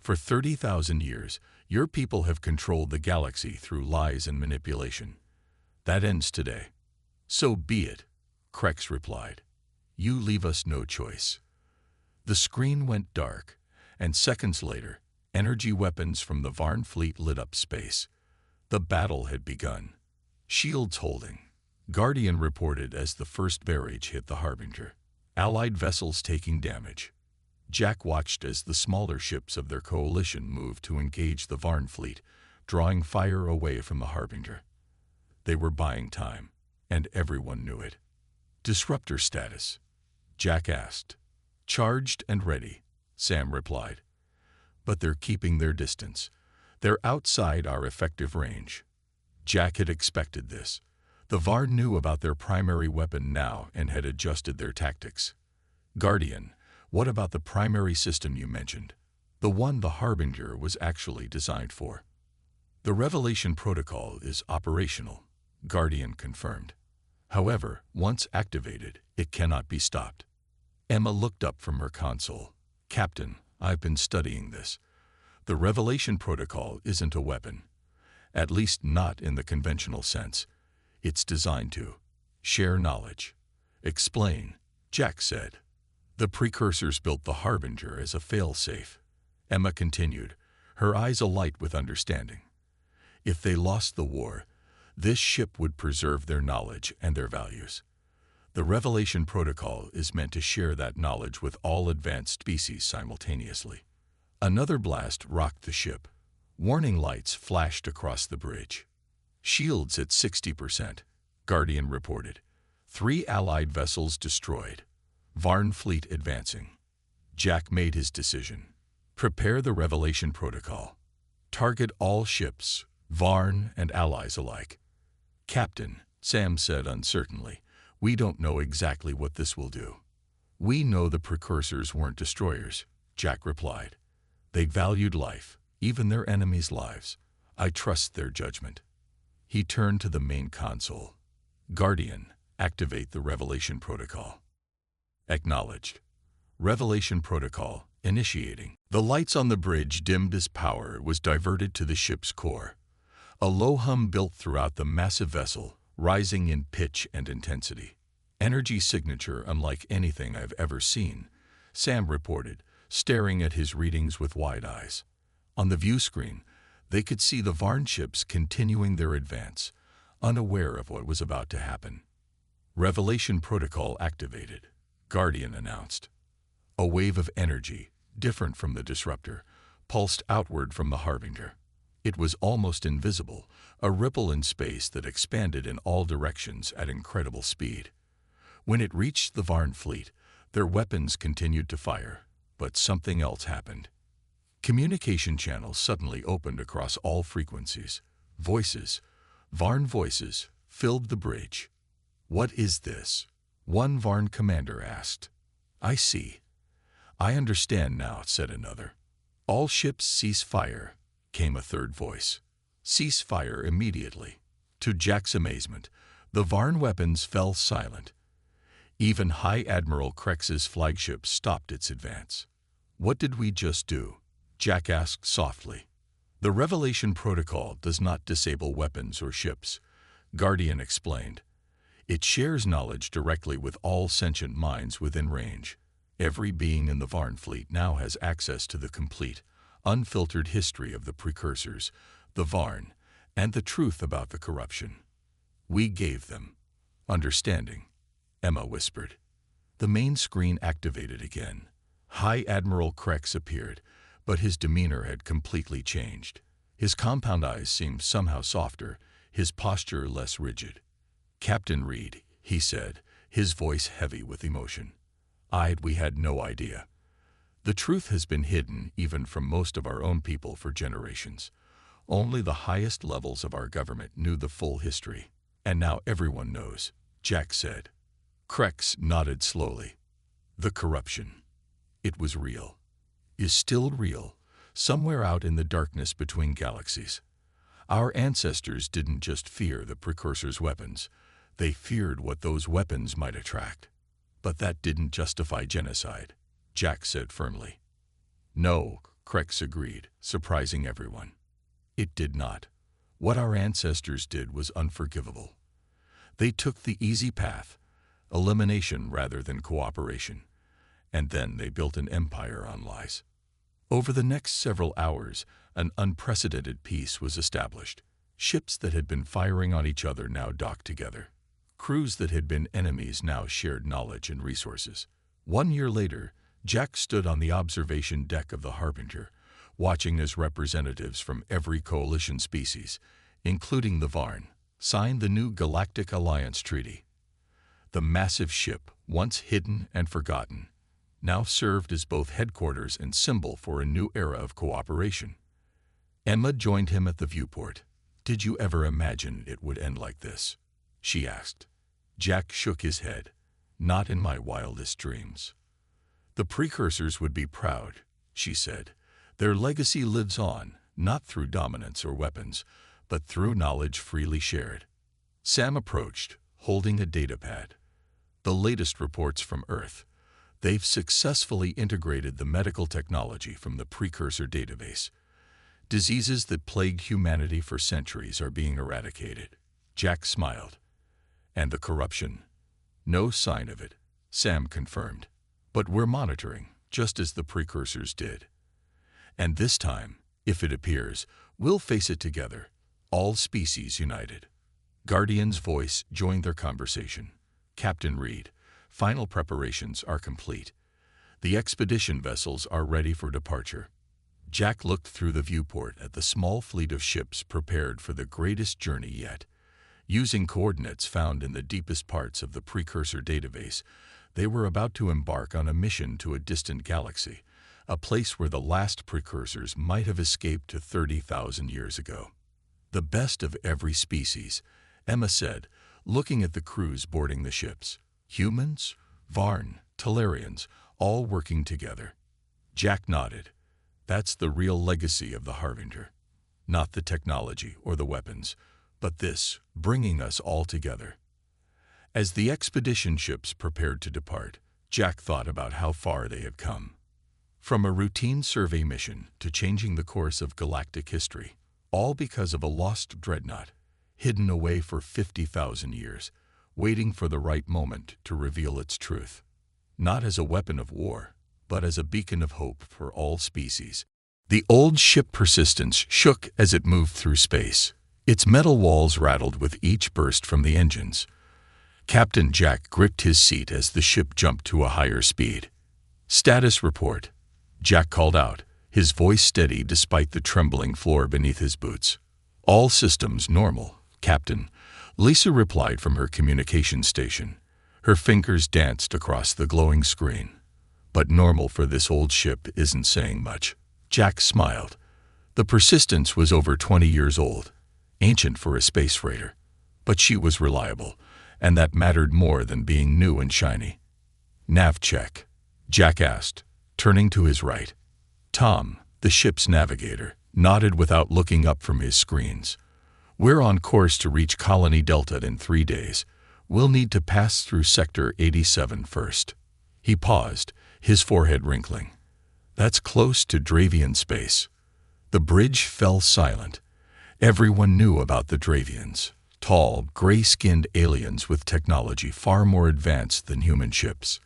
For 30,000 years, your people have controlled the galaxy through lies and manipulation. That ends today. So be it, Krex replied. You leave us no choice. The screen went dark, and seconds later, energy weapons from the Varn fleet lit up space. The battle had begun. Shields holding. Guardian reported as the first barrage hit the Harbinger. Allied vessels taking damage. Jack watched as the smaller ships of their coalition moved to engage the Varn fleet, drawing fire away from the Harbinger. They were buying time, and everyone knew it. Disruptor status? Jack asked. Charged and ready, Sam replied. But they're keeping their distance. They're outside our effective range. Jack had expected this. The Varn knew about their primary weapon now and had adjusted their tactics. Guardian, what about the primary system you mentioned? The one the Harbinger was actually designed for. The Revelation Protocol is operational, Guardian confirmed. However, once activated, it cannot be stopped. Emma looked up from her console. Captain, I've been studying this. The Revelation Protocol isn't a weapon. At least not in the conventional sense. It's designed to share knowledge. Explain, Jack said. The precursors built the Harbinger as a fail-safe. Emma continued, her eyes alight with understanding. If they lost the war, this ship would preserve their knowledge and their values. The Revelation Protocol is meant to share that knowledge with all advanced species simultaneously. Another blast rocked the ship. Warning lights flashed across the bridge. Shields at 60%, Guardian reported. 3 Allied vessels destroyed. Varn fleet advancing. Jack made his decision. Prepare the Revelation Protocol. Target all ships, Varn and allies alike. Captain, Sam said uncertainly, we don't know exactly what this will do. We know the precursors weren't destroyers, Jack replied. They valued life, even their enemies' lives. I trust their judgment. He turned to the main console. Guardian, activate the Revelation Protocol. Acknowledged. Revelation Protocol, initiating. The lights on the bridge dimmed as power was diverted to the ship's core. A low hum built throughout the massive vessel, rising in pitch and intensity. Energy signature unlike anything I've ever seen, Sam reported, staring at his readings with wide eyes. On the view screen, they could see the Varn ships continuing their advance, unaware of what was about to happen. Revelation Protocol activated, Guardian announced. A wave of energy, different from the disruptor, pulsed outward from the Harbinger. It was almost invisible, a ripple in space that expanded in all directions at incredible speed. When it reached the Varn fleet, their weapons continued to fire, but something else happened. Communication channels suddenly opened across all frequencies. Voices, Varn voices, filled the bridge. What is this? One Varn commander asked. I see. I understand now, said another. All ships cease fire, came a third voice. Cease fire immediately. To Jack's amazement, the Varn weapons fell silent. Even High Admiral Krex's flagship stopped its advance. What did we just do? Jack asked softly. The Revelation Protocol does not disable weapons or ships, Guardian explained. It shares knowledge directly with all sentient minds within range. Every being in the Varn fleet now has access to the complete, unfiltered history of the precursors, the Varn, and the truth about the corruption. We gave them understanding, Emma whispered. The main screen activated again. High Admiral Krex appeared, but his demeanor had completely changed. His compound eyes seemed somehow softer, his posture less rigid. Captain Reed, he said, his voice heavy with emotion. We had no idea. The truth has been hidden even from most of our own people for generations. Only the highest levels of our government knew the full history. And now everyone knows, Jack said. Krex nodded slowly. The corruption. It was real. Is still real, somewhere out in the darkness between galaxies. Our ancestors didn't just fear the precursors' weapons. They feared what those weapons might attract. But that didn't justify genocide, Jack said firmly. No, Krex agreed, surprising everyone. It did not. What our ancestors did was unforgivable. They took the easy path, elimination rather than cooperation, and then they built an empire on lies. Over the next several hours, an unprecedented peace was established. Ships that had been firing on each other now docked together. Crews that had been enemies now shared knowledge and resources. 1 year later, Jack stood on the observation deck of the Harbinger, watching as representatives from every coalition species, including the Varn, signed the new Galactic Alliance Treaty. The massive ship, once hidden and forgotten, now served as both headquarters and symbol for a new era of cooperation. Emma joined him at the viewport. "Did you ever imagine it would end like this?" she asked. Jack shook his head. "Not in my wildest dreams." "The precursors would be proud," she said. "Their legacy lives on, not through dominance or weapons, but through knowledge freely shared." Sam approached, holding a datapad. "The latest reports from Earth. They've successfully integrated the medical technology from the precursor database. Diseases that plagued humanity for centuries are being eradicated." Jack smiled. "And the corruption?" "No sign of it," Sam confirmed. "But we're monitoring, just as the precursors did. And this time, if it appears, we'll face it together, all species united." Guardian's voice joined their conversation. "Captain Reed, final preparations are complete. The expedition vessels are ready for departure." Jack looked through the viewport at the small fleet of ships prepared for the greatest journey yet. Using coordinates found in the deepest parts of the precursor database, they were about to embark on a mission to a distant galaxy, a place where the last precursors might have escaped to 30,000 years ago. "The best of every species," Emma said, looking at the crews boarding the ships. "Humans, Varn, Talarians, all working together." Jack nodded. "That's the real legacy of the Harbinger. Not the technology or the weapons, but this, bringing us all together." As the expedition ships prepared to depart, Jack thought about how far they had come. From a routine survey mission to changing the course of galactic history, all because of a lost dreadnought, hidden away for 50,000 years, waiting for the right moment to reveal its truth. Not as a weapon of war, but as a beacon of hope for all species. The old ship Persistence shook as it moved through space. Its metal walls rattled with each burst from the engines. Captain Jack gripped his seat as the ship jumped to a higher speed. "Status report," Jack called out, his voice steady despite the trembling floor beneath his boots. "All systems normal, Captain," Lisa replied from her communication station. Her fingers danced across the glowing screen. "But normal for this old ship isn't saying much." Jack smiled. The Persistence was over 20 years old, ancient for a space freighter. But she was reliable, and that mattered more than being new and shiny. "Nav check," Jack asked, turning to his right. Tom, the ship's navigator, nodded without looking up from his screens. "We're on course to reach Colony Delta in 3 days. We'll need to pass through Sector 87 first." He paused, his forehead wrinkling. "That's close to Dravian space." The bridge fell silent. Everyone knew about the Dravians, tall, gray-skinned aliens with technology far more advanced than human ships.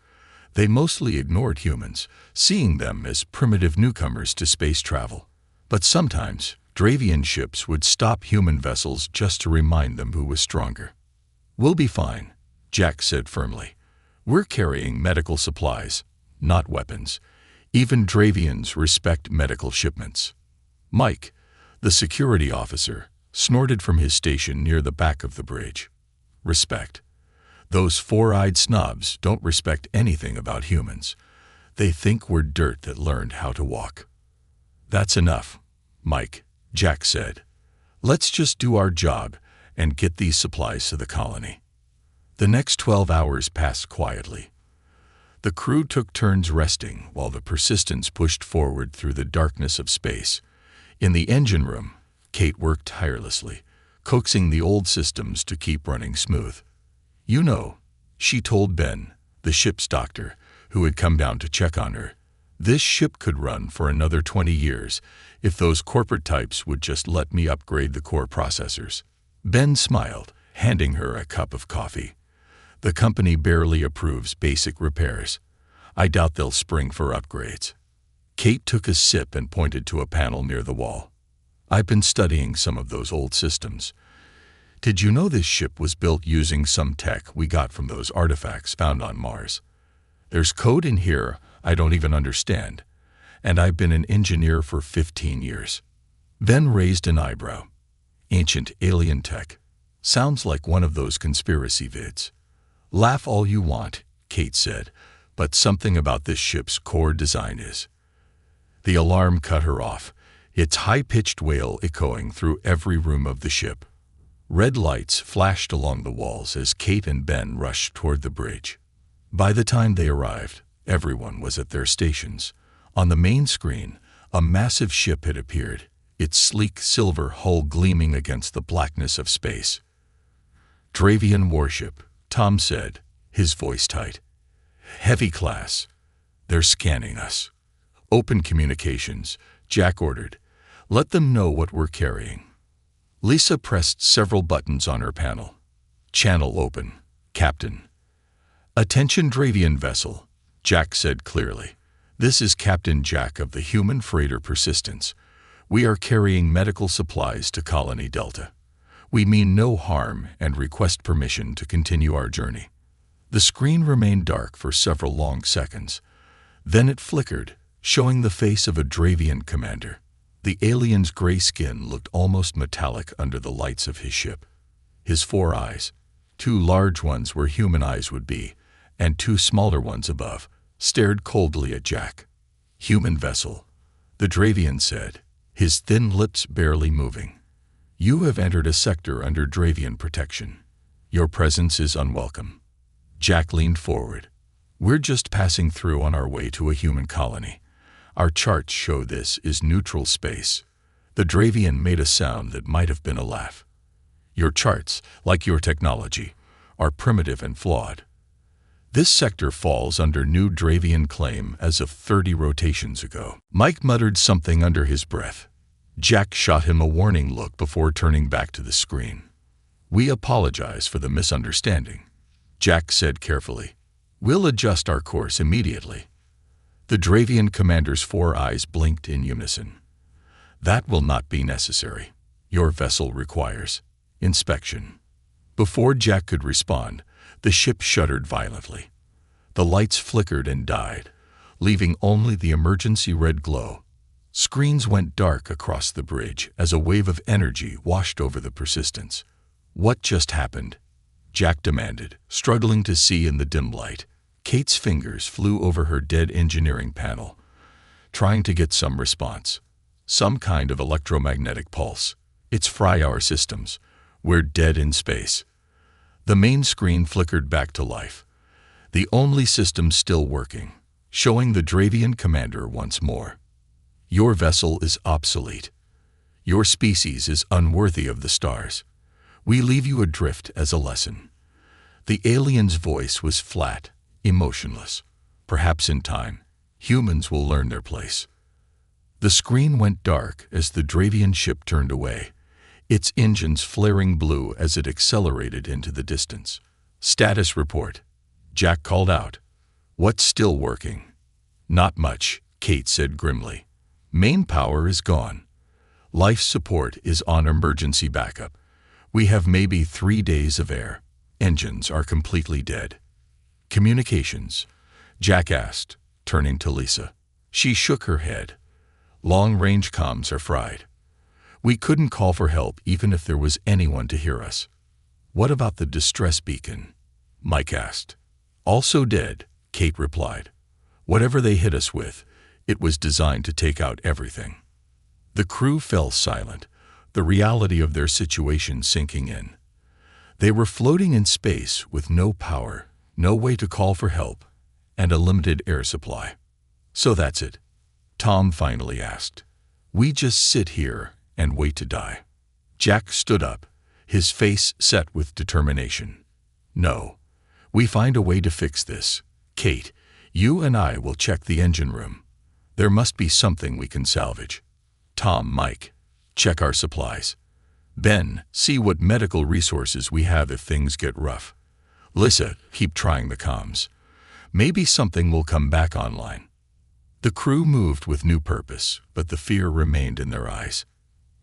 They mostly ignored humans, seeing them as primitive newcomers to space travel. But sometimes, Dravian ships would stop human vessels just to remind them who was stronger. "We'll be fine," Jack said firmly. "We're carrying medical supplies, not weapons. Even Dravians respect medical shipments." Mike, the security officer, snorted from his station near the back of the bridge. "Respect. Those four-eyed snobs don't respect anything about humans. They think we're dirt that learned how to walk." "That's enough, Mike," Jack said. "Let's just do our job and get these supplies to the colony." The next 12 hours passed quietly. The crew took turns resting while the Persistence pushed forward through the darkness of space. In the engine room, Kate worked tirelessly, coaxing the old systems to keep running smooth. "You know," she told Ben, the ship's doctor, who had come down to check on her, This ship could run for another 20 years if those corporate types would just let me upgrade the core processors. Ben smiled, handing her a cup of coffee. The company barely approves basic repairs. I doubt they'll spring for upgrades. Kate took a sip and pointed to a panel near the wall. I've been studying some of those old systems. Did you know this ship was built using some tech we got from those artifacts found on Mars? There's code in here I don't even understand, and I've been an engineer for 15 years. Ben raised an eyebrow. Ancient alien tech. Sounds like one of those conspiracy vids. Laugh all you want, Kate said, but something about this ship's core design is. The alarm cut her off, its high-pitched wail echoing through every room of the ship. Red lights flashed along the walls as Kate and Ben rushed toward the bridge. By the time they arrived, everyone was at their stations. On the main screen, a massive ship had appeared, its sleek silver hull gleaming against the blackness of space. Dravian warship, Tom said, his voice tight. Heavy class. They're scanning us. Open communications, Jack ordered. Let them know what we're carrying. Lisa pressed several buttons on her panel. Channel open, Captain. Attention Dravian vessel, Jack said clearly. This is Captain Jack of the human freighter Persistence. We are carrying medical supplies to Colony Delta. We mean no harm and request permission to continue our journey. The screen remained dark for several long seconds. Then it flickered, showing the face of a Dravian commander. The alien's gray skin looked almost metallic under the lights of his ship. His 4 eyes, 2 large ones where human eyes would be, and 2 smaller ones above, stared coldly at Jack. Human vessel, the Dravian said, his thin lips barely moving. You have entered a sector under Dravian protection. Your presence is unwelcome. Jack leaned forward. We're just passing through on our way to a human colony. Our charts show this is neutral space. The Dravian made a sound that might have been a laugh. Your charts, like your technology, are primitive and flawed. This sector falls under new Dravian claim as of 30 rotations ago. Mike muttered something under his breath. Jack shot him a warning look before turning back to the screen. We apologize for the misunderstanding, Jack said carefully. We'll adjust our course immediately. The Dravian commander's 4 eyes blinked in unison. That will not be necessary. Your vessel requires inspection. Before Jack could respond, the ship shuddered violently. The lights flickered and died, leaving only the emergency red glow. Screens went dark across the bridge as a wave of energy washed over the Persistence. What just happened? Jack demanded, struggling to see in the dim light. Kate's fingers flew over her dead engineering panel, trying to get some response. Some kind of electromagnetic pulse. It's fry our systems. We're dead in space. The main screen flickered back to life. The only system still working, showing the Dravian commander once more. Your vessel is obsolete. Your species is unworthy of the stars. We leave you adrift as a lesson. The alien's voice was flat, emotionless. Perhaps in time, humans will learn their place. The screen went dark as the Dravian ship turned away, its engines flaring blue as it accelerated into the distance. Status report, Jack called out. What's still working? Not much, Kate said grimly. Main power is gone. Life support is on emergency backup. We have maybe 3 days of air. Engines are completely dead. Communications, Jack asked, turning to Lisa. She shook her head. Long-range comms are fried. We couldn't call for help even if there was anyone to hear us. What about the distress beacon? Mike asked. Also dead, Kate replied. Whatever they hit us with, it was designed to take out everything. The crew fell silent, the reality of their situation sinking in. They were floating in space with no power, no way to call for help, and a limited air supply. So that's it, Tom finally asked. We just sit here and wait to die. Jack stood up, his face set with determination. No, we find a way to fix this. Kate, you and I will check the engine room. There must be something we can salvage. Tom, Mike, check our supplies. Ben, see what medical resources we have if things get rough. Lissa, keep trying the comms. Maybe something will come back online. The crew moved with new purpose, but the fear remained in their eyes.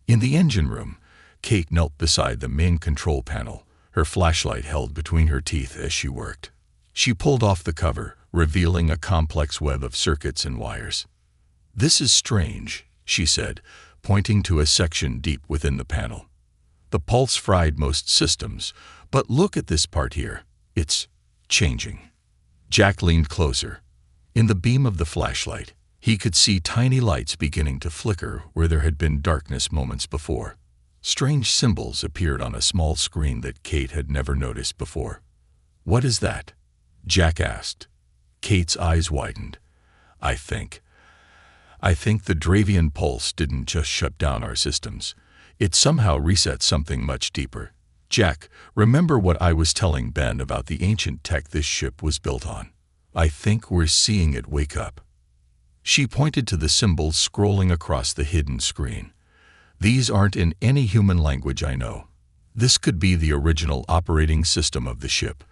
In the engine room, Kate knelt beside the main control panel, her flashlight held between her teeth as she worked. She pulled off the cover, revealing a complex web of circuits and wires. "This is strange," she said, pointing to a section deep within the panel. "The pulse fried most systems, but look at this part here. It's changing." Jack leaned closer. In the beam of the flashlight, he could see tiny lights beginning to flicker where there had been darkness moments before. Strange symbols appeared on a small screen that Kate had never noticed before. "What is that?" Jack asked. Kate's eyes widened. I think the Dravian pulse didn't just shut down our systems. It somehow reset something much deeper. Jack, remember what I was telling Ben about the ancient tech this ship was built on? I think we're seeing it wake up." She pointed to the symbols scrolling across the hidden screen. "These aren't in any human language I know. This could be the original operating system of the ship,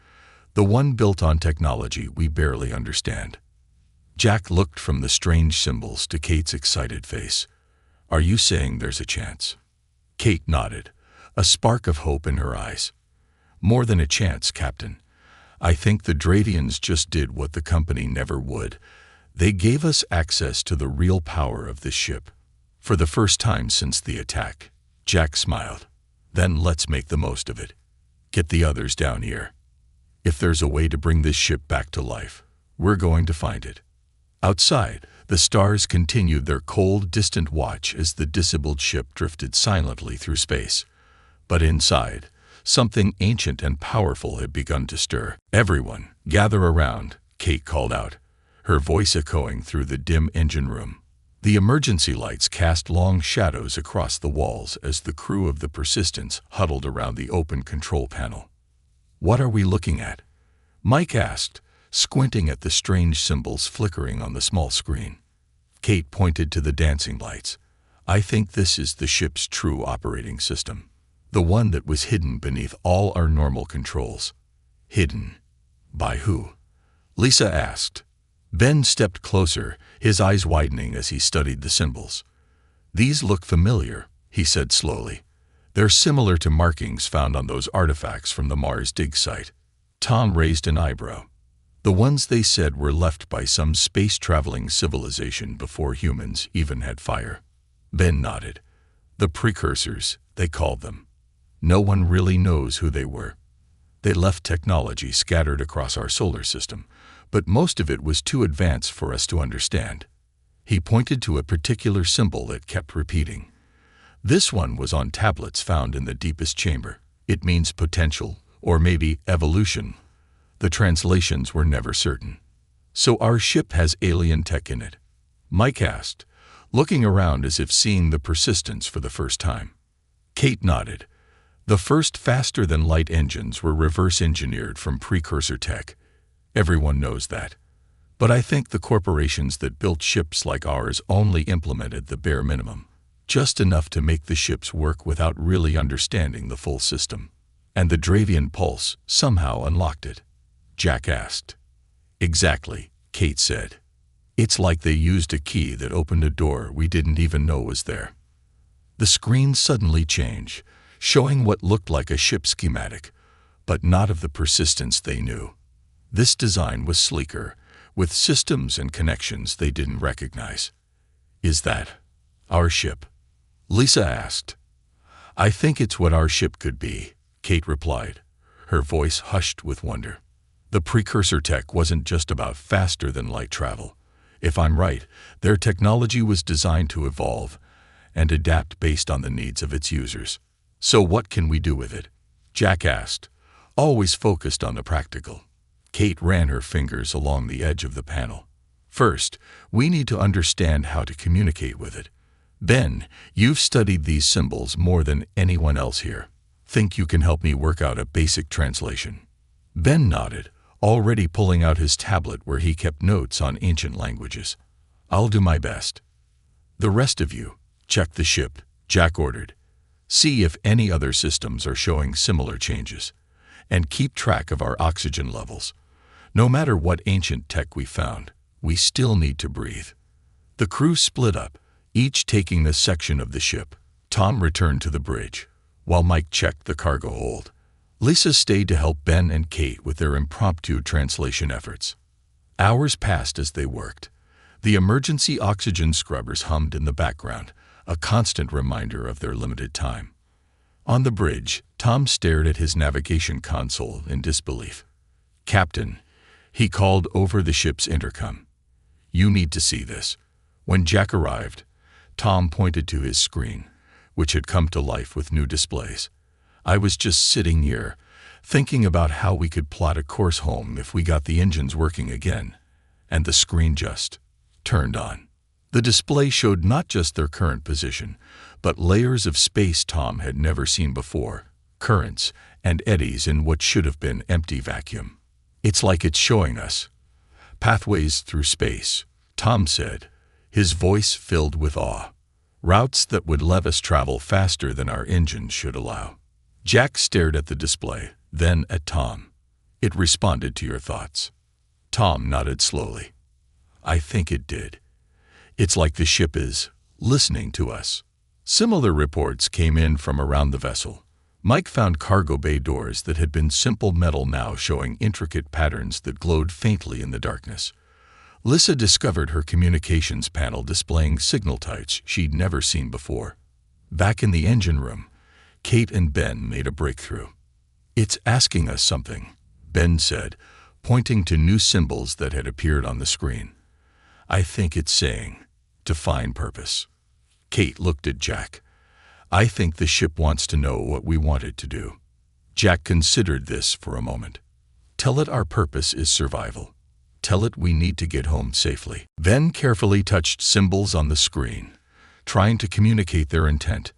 the one built on technology we barely understand." Jack looked from the strange symbols to Kate's excited face. "Are you saying there's a chance?" Kate nodded, a spark of hope in her eyes. "More than a chance, Captain. I think the Dravians just did what the company never would. They gave us access to the real power of this ship. For the first time since the attack." Jack smiled. "Then let's make the most of it. Get the others down here. If there's a way to bring this ship back to life, we're going to find it." Outside, the stars continued their cold, distant watch as the disabled ship drifted silently through space. But inside, something ancient and powerful had begun to stir. "Everyone, gather around," Kate called out, her voice echoing through the dim engine room. The emergency lights cast long shadows across the walls as the crew of the Persistence huddled around the open control panel. "What are we looking at?" Mike asked, squinting at the strange symbols flickering on the small screen. Kate pointed to the dancing lights. "I think this is the ship's true operating system, the one that was hidden beneath all our normal controls." "Hidden? By who?" Lisa asked. Ben stepped closer, his eyes widening as he studied the symbols. "These look familiar," he said slowly. "They're similar to markings found on those artifacts from the Mars dig site." Tom raised an eyebrow. "The ones they said were left by some space-traveling civilization before humans even had fire." Ben nodded. "The precursors, they called them. No one really knows who they were. They left technology scattered across our solar system, but most of it was too advanced for us to understand." He pointed to a particular symbol that kept repeating. "This one was on tablets found in the deepest chamber. It means potential, or maybe evolution. The translations were never certain." "So our ship has alien tech in it?" Mike asked, looking around as if seeing the Persistence for the first time. Kate nodded. "The first faster-than-light engines were reverse-engineered from precursor tech. Everyone knows that. But I think the corporations that built ships like ours only implemented the bare minimum, just enough to make the ships work without really understanding the full system. And the Dravian pulse somehow unlocked it." Jack asked. "Exactly," Kate said. "It's like they used a key that opened a door we didn't even know was there." The screen suddenly changed, showing what looked like a ship schematic, but not of the Persistence they knew. This design was sleeker, with systems and connections they didn't recognize. "Is that our ship?" Lisa asked. "I think it's what our ship could be," Kate replied, her voice hushed with wonder. "The precursor tech wasn't just about faster-than-light travel. If I'm right, their technology was designed to evolve and adapt based on the needs of its users. So what can we do with it?" Jack asked, always focused on the practical. Kate ran her fingers along the edge of the panel. "First, we need to understand how to communicate with it. Ben, you've studied these symbols more than anyone else here. Think you can help me work out a basic translation?" Ben nodded, already pulling out his tablet where he kept notes on ancient languages. I'll do my best. The rest of you, check the ship, Jack ordered. See if any other systems are showing similar changes. And keep track of our oxygen levels. No matter what ancient tech we found, we still need to breathe. The crew split up, each taking a section of the ship. Tom returned to the bridge, while Mike checked the cargo hold. Lisa stayed to help Ben and Kate with their impromptu translation efforts. Hours passed as they worked. The emergency oxygen scrubbers hummed in the background, a constant reminder of their limited time. On the bridge, Tom stared at his navigation console in disbelief. "Captain," he called over the ship's intercom. "You need to see this." When Jack arrived, Tom pointed to his screen, which had come to life with new displays. "I was just sitting here, thinking about how we could plot a course home if we got the engines working again." And the screen just turned on. The display showed not just their current position, but layers of space Tom had never seen before, currents and eddies in what should have been empty vacuum. "It's like it's showing us pathways through space," Tom said, his voice filled with awe. "Routes that would let us travel faster than our engines should allow." Jack stared at the display, then at Tom. "It responded to your thoughts." Tom nodded slowly. "I think it did. It's like the ship is listening to us." Similar reports came in from around the vessel. Mike found cargo bay doors that had been simple metal now showing intricate patterns that glowed faintly in the darkness. Lisa discovered her communications panel displaying signal types she'd never seen before. Back in the engine room, Kate and Ben made a breakthrough. "It's asking us something," Ben said, pointing to new symbols that had appeared on the screen. "I think it's saying, define purpose." Kate looked at Jack. "I think the ship wants to know what we want it to do." Jack considered this for a moment. "Tell it our purpose is survival. Tell it we need to get home safely." Ben carefully touched symbols on the screen, trying to communicate their intent.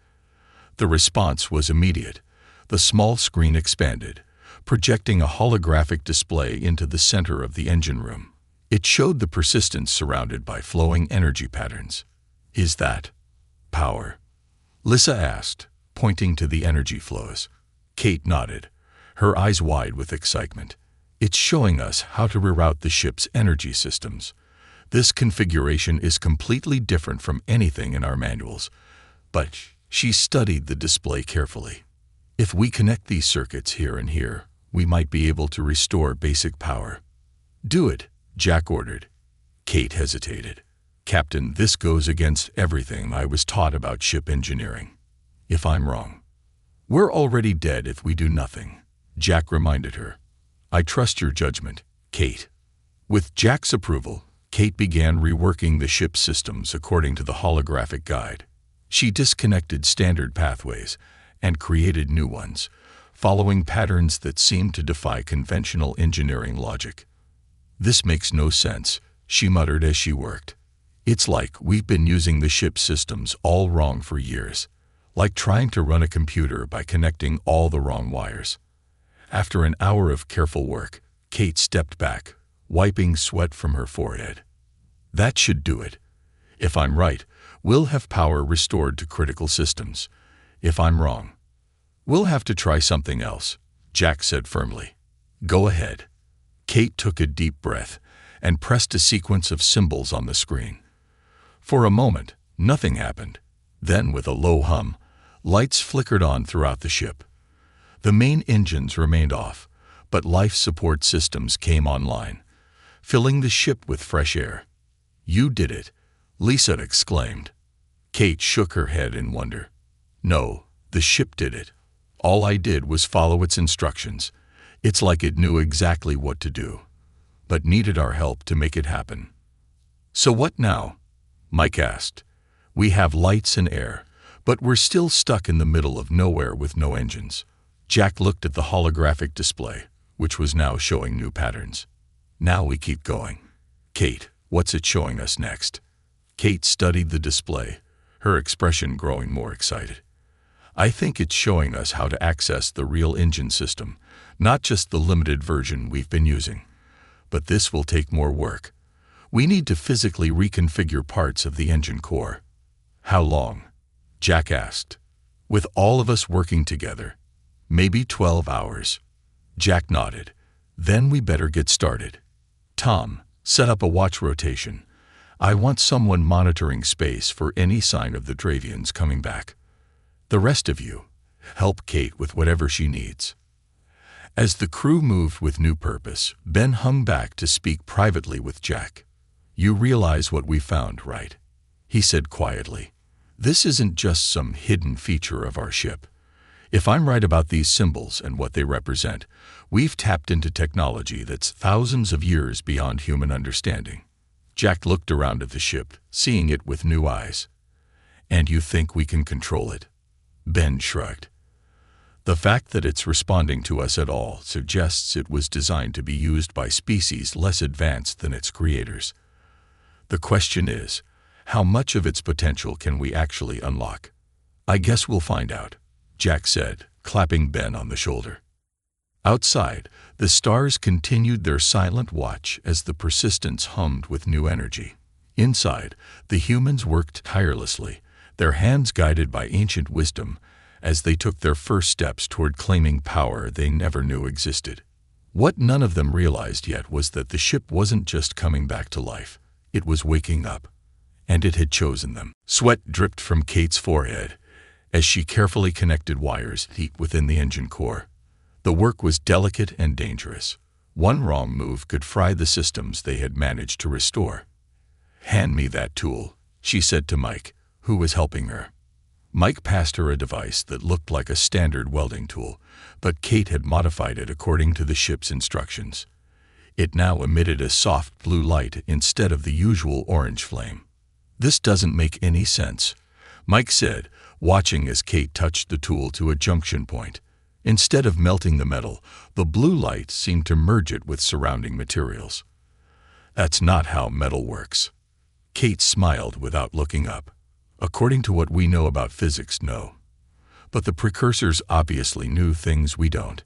The response was immediate. The small screen expanded, projecting a holographic display into the center of the engine room. It showed the persistence surrounded by flowing energy patterns. "Is that power?" Lisa asked, pointing to the energy flows. Kate nodded, her eyes wide with excitement. "It's showing us how to reroute the ship's energy systems. This configuration is completely different from anything in our manuals." But she studied the display carefully. "If we connect these circuits here and here, we might be able to restore basic power." "Do it," Jack ordered. Kate hesitated. "Captain, this goes against everything I was taught about ship engineering. If I'm wrong, we're already dead if we do nothing," Jack reminded her. "I trust your judgment, Kate." With Jack's approval, Kate began reworking the ship's systems according to the holographic guide. She disconnected standard pathways and created new ones, following patterns that seemed to defy conventional engineering logic. "This makes no sense," she muttered as she worked. "It's like we've been using the ship's systems all wrong for years, like trying to run a computer by connecting all the wrong wires." After an hour of careful work, Kate stepped back, wiping sweat from her forehead. "That should do it. If I'm right, we'll have power restored to critical systems. If I'm wrong, we'll have to try something else," Jack said firmly. "Go ahead." Kate took a deep breath and pressed a sequence of symbols on the screen. For a moment, nothing happened. Then, with a low hum, lights flickered on throughout the ship. The main engines remained off, but life support systems came online, filling the ship with fresh air. "You did it," Lisa exclaimed. Kate shook her head in wonder. "No, the ship did it. All I did was follow its instructions. It's like it knew exactly what to do, but needed our help to make it happen." "So what now?" Mike asked. "We have lights and air, but we're still stuck in the middle of nowhere with no engines." Jack looked at the holographic display, which was now showing new patterns. "Now we keep going. Kate, what's it showing us next?" Kate studied the display, her expression growing more excited. "I think it's showing us how to access the real engine system, not just the limited version we've been using. But this will take more work. We need to physically reconfigure parts of the engine core." "How long?" Jack asked. "With all of us working together, maybe 12 hours. Jack nodded. "Then we better get started. Tom, set up a watch rotation. I want someone monitoring space for any sign of the Dravians coming back. The rest of you, help Kate with whatever she needs." As the crew moved with new purpose, Ben hung back to speak privately with Jack. "You realize what we found, right?" he said quietly. "This isn't just some hidden feature of our ship. If I'm right about these symbols and what they represent, we've tapped into technology that's thousands of years beyond human understanding." Jack looked around at the ship, seeing it with new eyes. "And you think we can control it?" Ben shrugged. "The fact that it's responding to us at all suggests it was designed to be used by species less advanced than its creators. The question is, how much of its potential can we actually unlock?" "I guess we'll find out," Jack said, clapping Ben on the shoulder. Outside, the stars continued their silent watch as the Persistence hummed with new energy. Inside, the humans worked tirelessly, their hands guided by ancient wisdom, as they took their first steps toward claiming power they never knew existed. What none of them realized yet was that the ship wasn't just coming back to life, it was waking up. And it had chosen them. Sweat dripped from Kate's forehead as she carefully connected wires deep within the engine core. The work was delicate and dangerous. One wrong move could fry the systems they had managed to restore. "Hand me that tool," she said to Mike, who was helping her. Mike passed her a device that looked like a standard welding tool, but Kate had modified it according to the ship's instructions. It now emitted a soft blue light instead of the usual orange flame. "This doesn't make any sense," Mike said, watching as Kate touched the tool to a junction point. Instead of melting the metal, the blue light seemed to merge it with surrounding materials. "That's not how metal works." Kate smiled without looking up. "According to what we know about physics, no. But the precursors obviously knew things we don't."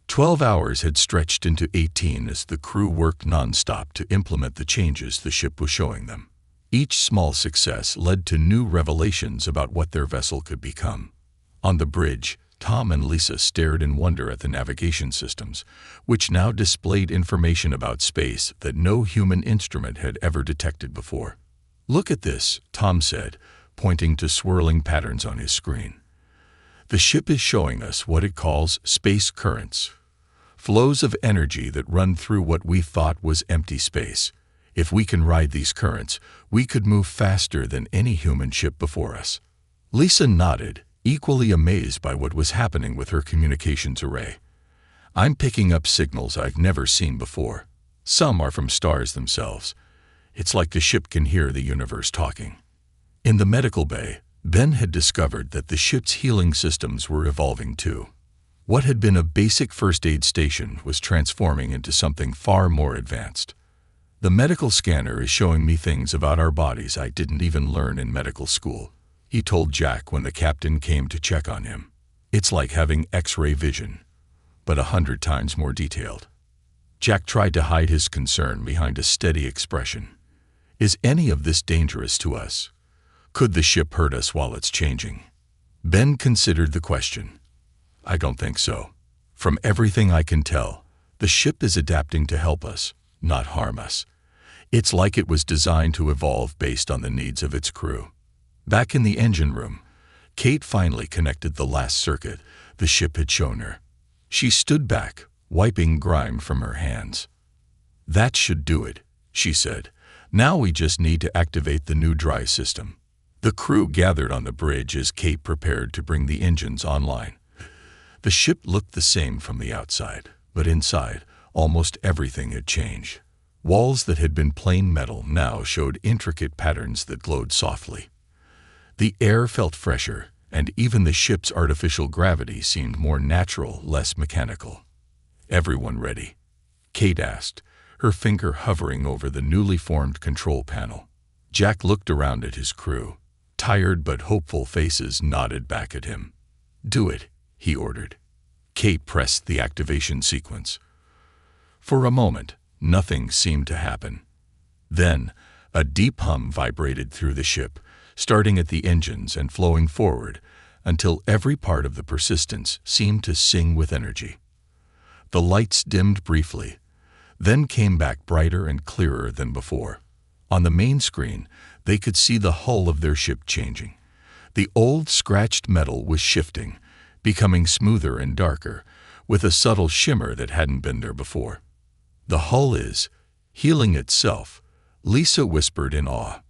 12 hours had stretched into 18 as the crew worked nonstop to implement the changes the ship was showing them. Each small success led to new revelations about what their vessel could become. On the bridge, Tom and Lisa stared in wonder at the navigation systems, which now displayed information about space that no human instrument had ever detected before. "Look at this," Tom said, pointing to swirling patterns on his screen. "The ship is showing us what it calls space currents, flows of energy that run through what we thought was empty space. If we can ride these currents, we could move faster than any human ship before us." Lisa nodded, equally amazed by what was happening with her communications array. "I'm picking up signals I've never seen before. Some are from stars themselves. It's like the ship can hear the universe talking." In the medical bay, Ben had discovered that the ship's healing systems were evolving too. What had been a basic first aid station was transforming into something far more advanced. "The medical scanner is showing me things about our bodies I didn't even learn in medical school," he told Jack when the captain came to check on him. "It's like having X-ray vision, but 100 times more detailed." Jack tried to hide his concern behind a steady expression. "Is any of this dangerous to us? Could the ship hurt us while it's changing?" Ben considered the question. "I don't think so. From everything I can tell, the ship is adapting to help us, not harm us. It's like it was designed to evolve based on the needs of its crew." Back in the engine room, Kate finally connected the last circuit the ship had shown her. She stood back, wiping grime from her hands. "That should do it," she said. "Now we just need to activate the new drive system." The crew gathered on the bridge as Kate prepared to bring the engines online. The ship looked the same from the outside, but inside, almost everything had changed. Walls that had been plain metal now showed intricate patterns that glowed softly. The air felt fresher, and even the ship's artificial gravity seemed more natural, less mechanical. "Everyone ready?" Kate asked, her finger hovering over the newly formed control panel. Jack looked around at his crew. Tired but hopeful faces nodded back at him. "Do it," he ordered. Kate pressed the activation sequence. For a moment, nothing seemed to happen. Then, a deep hum vibrated through the ship, starting at the engines and flowing forward until every part of the Persistence seemed to sing with energy. The lights dimmed briefly, then came back brighter and clearer than before. On the main screen, they could see the hull of their ship changing. The old scratched metal was shifting, becoming smoother and darker, with a subtle shimmer that hadn't been there before. "The hull is healing itself," Lisa whispered in awe.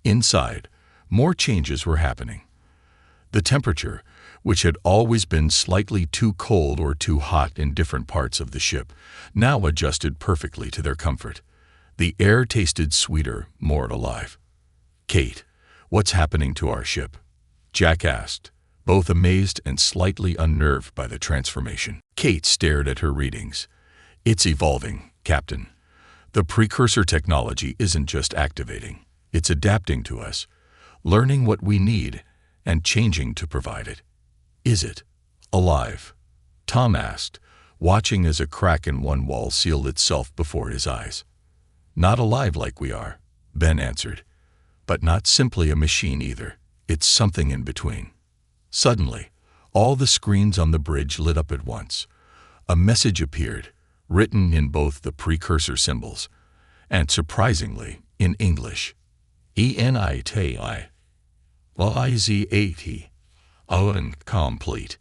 Inside, more changes were happening. The temperature, which had always been slightly too cold or too hot in different parts of the ship, now adjusted perfectly to their comfort. The air tasted sweeter, more alive. "Kate, what's happening to our ship?" Jack asked, both amazed and slightly unnerved by the transformation. Kate stared at her readings. "It's evolving, Captain. The precursor technology isn't just activating, it's adapting to us, learning what we need and changing to provide it." "Is it alive?" Tom asked, watching as a crack in one wall sealed itself before his eyes. "Not alive like we are," Ben answered, "but not simply a machine either. It's something in between." Suddenly, all the screens on the bridge lit up at once. A message appeared, written in both the precursor symbols and, surprisingly, in English. "ENITI LIZAT incomplete.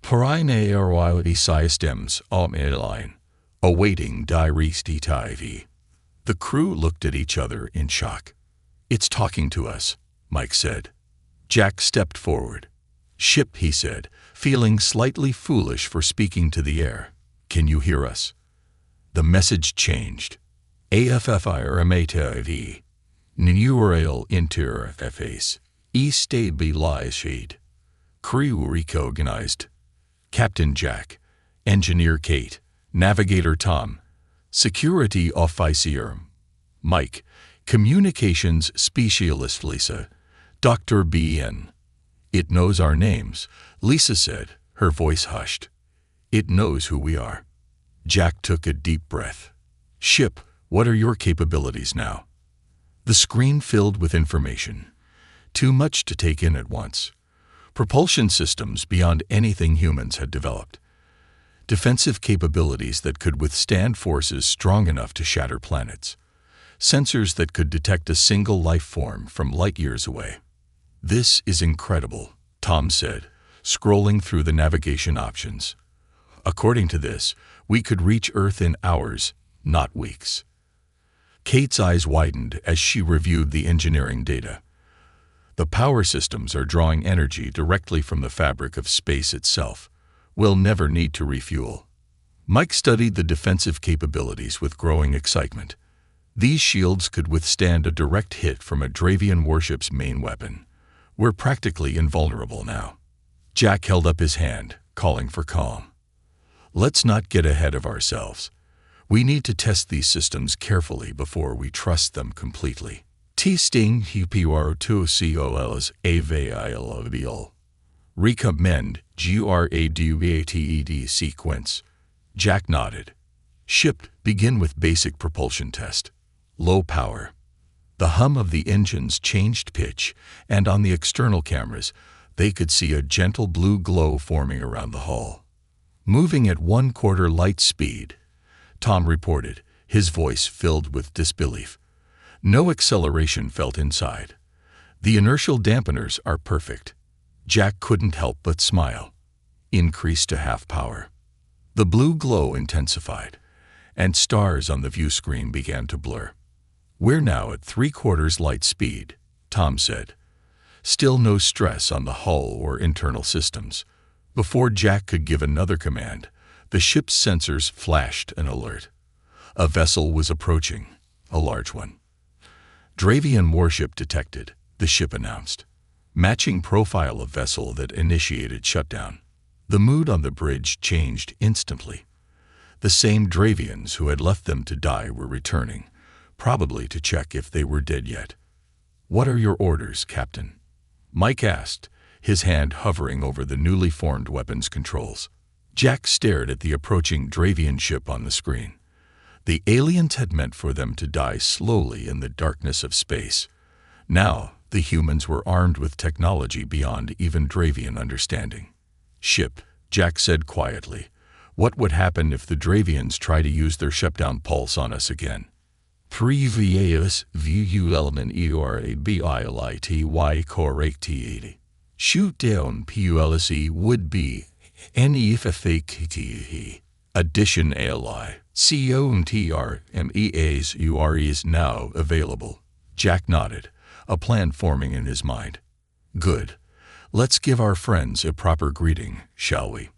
Perinarity systems online. Awaiting directive." The crew looked at each other in shock. "It's talking to us," Mike said. Jack stepped forward. "Ship," he said, feeling slightly foolish for speaking to the air. "Can you hear us?" The message changed. "AFFI remative. Neural interface. Estabilized. Crew recognized. Captain Jack, Engineer Kate, Navigator Tom, Security Officer Mike, Communications Specialist Lisa, Dr. B.N. "It knows our names," Lisa said, her voice hushed. "It knows who we are." Jack took a deep breath. "Ship, what are your capabilities now?" The screen filled with information. Too much to take in at once. Propulsion systems beyond anything humans had developed. Defensive capabilities that could withstand forces strong enough to shatter planets. Sensors that could detect a single life form from light years away. "This is incredible," Tom said, scrolling through the navigation options. "According to this, we could reach Earth in hours, not weeks." Kate's eyes widened as she reviewed the engineering data. "The power systems are drawing energy directly from the fabric of space itself. We'll never need to refuel." Mike studied the defensive capabilities with growing excitement. These shields could withstand a direct hit from a Dravian warship's main weapon. "We're practically invulnerable now." Jack held up his hand, calling for calm. "Let's not get ahead of ourselves. We need to test these systems carefully before we trust them completely." Testing HFY available. Recommend GRADUATED sequence. Jack nodded. "Ship, begin with basic propulsion test. Low power." The hum of the engines changed pitch, and on the external cameras, they could see a gentle blue glow forming around the hull. "Moving at 1/4 light speed," Tom reported, his voice filled with disbelief. "No acceleration felt inside. The inertial dampeners are perfect." Jack couldn't help but smile. "Increase to half power." The blue glow intensified, and stars on the view screen began to blur. "We're now at 3/4 light speed," Tom said. Still no stress on the hull or internal systems. Before Jack could give another command, the ship's sensors flashed an alert. A vessel was approaching, a large one. "Dravian warship detected," the ship announced. Matching profile of vessel that initiated shutdown. The mood on the bridge changed instantly. The same Dravians who had left them to die were returning, probably to check if they were dead yet. "What are your orders, Captain?" Mike asked, his hand hovering over the newly formed weapons controls. Jack stared at the approaching Dravian ship on the screen. The aliens had meant for them to die slowly in the darkness of space. Now, the humans were armed with technology beyond even Dravian understanding. "Ship," Jack said quietly. "What would happen if the Dravians try to use their shutdown pulse on us again?" Previous VULMN ERABILITY corrected. Shoot down PULSE would be NEFFAKTE. Addition ALI. CONTRMEAS is now available. Jack nodded, a plan forming in his mind. Good. Let's give our friends a proper greeting, shall we?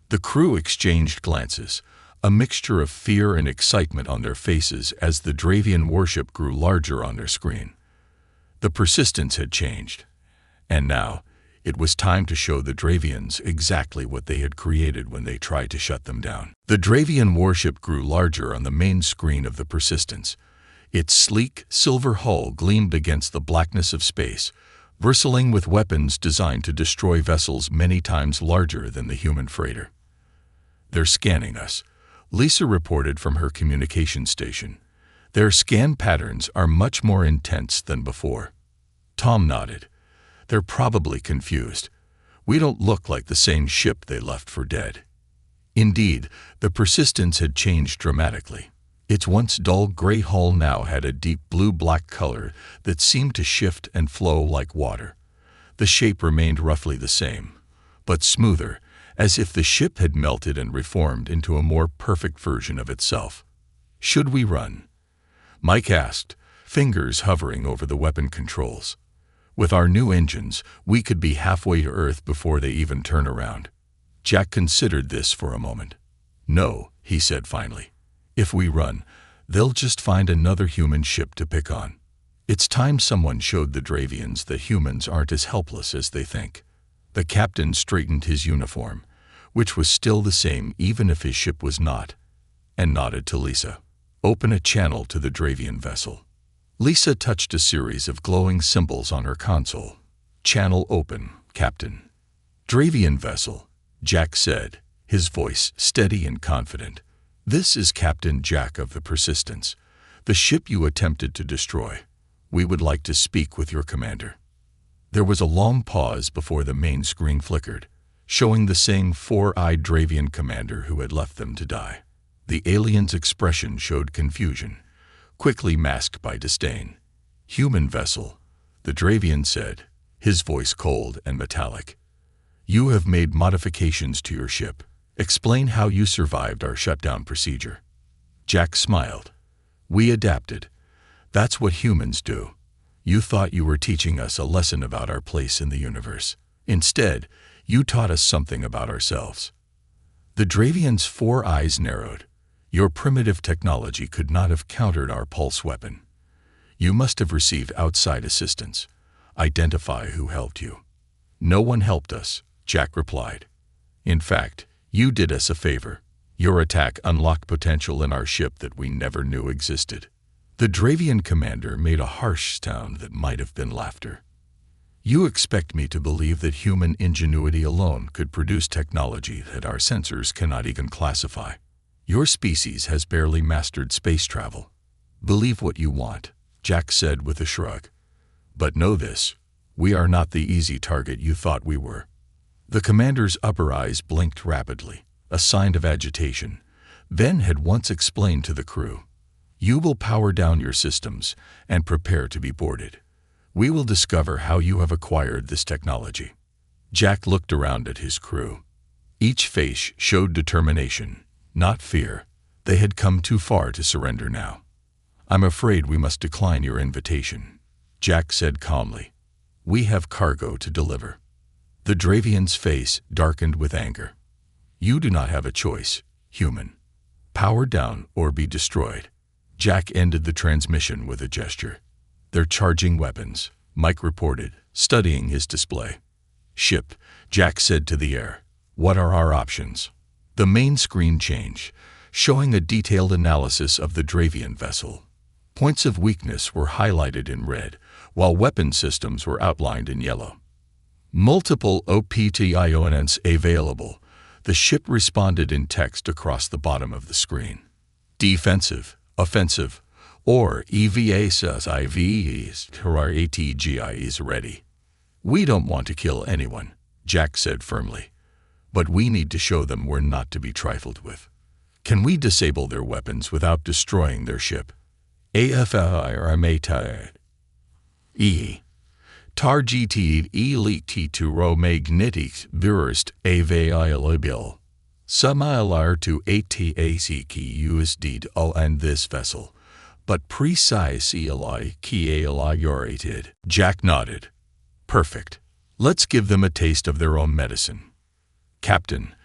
The crew exchanged glances, a mixture of fear and excitement on their faces as the Dravian warship grew larger on their screen. The persistence had changed, and now it was time to show the Dravians exactly what they had created when they tried to shut them down. The Dravian warship grew larger on the main screen of the Persistence. Its sleek, silver hull gleamed against the blackness of space, bristling with weapons designed to destroy vessels many times larger than the human freighter. "They're scanning us," Lisa reported from her communication station. "Their scan patterns are much more intense than before." Tom nodded. "They're probably confused. We don't look like the same ship they left for dead." Indeed, the Persistence had changed dramatically. Its once dull gray hull now had a deep blue-black color that seemed to shift and flow like water. The shape remained roughly the same, but smoother, as if the ship had melted and reformed into a more perfect version of itself. "Should we run?" Mike asked, fingers hovering over the weapon controls. "With our new engines, we could be halfway to Earth before they even turn around." Jack considered this for a moment. "No," he said finally. "If we run, they'll just find another human ship to pick on. It's time someone showed the Dravians that humans aren't as helpless as they think." The captain straightened his uniform, which was still the same even if his ship was not, and nodded to Lisa. "Open a channel to the Dravian vessel." Lisa touched a series of glowing symbols on her console. "Channel open, Captain." "Dravian vessel," Jack said, his voice steady and confident. "This is Captain Jack of the Persistence, the ship you attempted to destroy. We would like to speak with your commander." There was a long pause before the main screen flickered, showing the same four-eyed Dravian commander who had left them to die. The alien's expression showed confusion, quickly masked by disdain. "Human vessel," the Dravian said, his voice cold and metallic. "You have made modifications to your ship. Explain how you survived our shutdown procedure." Jack smiled. "We adapted. That's what humans do. You thought you were teaching us a lesson about our place in the universe. Instead, you taught us something about ourselves." The Dravian's four eyes narrowed. "Your primitive technology could not have countered our pulse weapon. You must have received outside assistance. Identify who helped you." "No one helped us," Jack replied. "In fact, you did us a favor. Your attack unlocked potential in our ship that we never knew existed." The Dravian commander made a harsh sound that might have been laughter. "You expect me to believe that human ingenuity alone could produce technology that our sensors cannot even classify? Your species has barely mastered space travel." "Believe what you want," Jack said with a shrug. "But know this, we are not the easy target you thought we were." The commander's upper eyes blinked rapidly, a sign of agitation. Ben had once explained to the crew, "You will power down your systems and prepare to be boarded. We will discover how you have acquired this technology." Jack looked around at his crew. Each face showed determination, not fear. They had come too far to surrender now. "I'm afraid we must decline your invitation," Jack said calmly. "We have cargo to deliver." The Dravian's face darkened with anger. "You do not have a choice, human. Power down or be destroyed." Jack ended the transmission with a gesture. "They're charging weapons," Mike reported, studying his display. "Ship," Jack said to the air. "What are our options?" The main screen changed, showing a detailed analysis of the Dravian vessel. Points of weakness were highlighted in red, while weapon systems were outlined in yellow. "Multiple options available," the ship responded in text across the bottom of the screen. defensive, offensive, or EVAs, IVs, or ATGIs ready. We don't want to kill anyone, Jack said firmly. But we need to show them we're not to be trifled with. Can we disable their weapons without destroying their ship? AFI or Meta E. Targeted elite to romagnetic burst available. Similar to ATACK USD all and this vessel, but precisely calibrated. Jack nodded. Perfect. Let's give them a taste of their own medicine. Captain,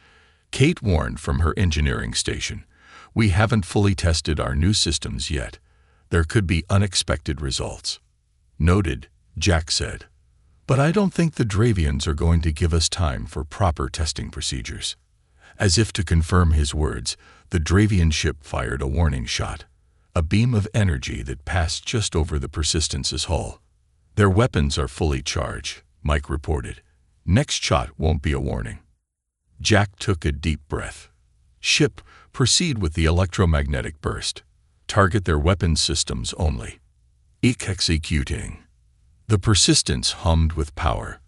Kate warned from her engineering station. We haven't fully tested our new systems yet. There could be unexpected results. Noted, Jack said. But I don't think the Dravians are going to give us time for proper testing procedures. As if to confirm his words, the Dravian ship fired a warning shot, a beam of energy that passed just over the Persistence's hull. Their weapons are fully charged, Mike reported. Next shot won't be a warning. Jack took a deep breath. Ship, proceed with the electromagnetic burst. Target their weapons systems only. Executing. The Persistence hummed with power.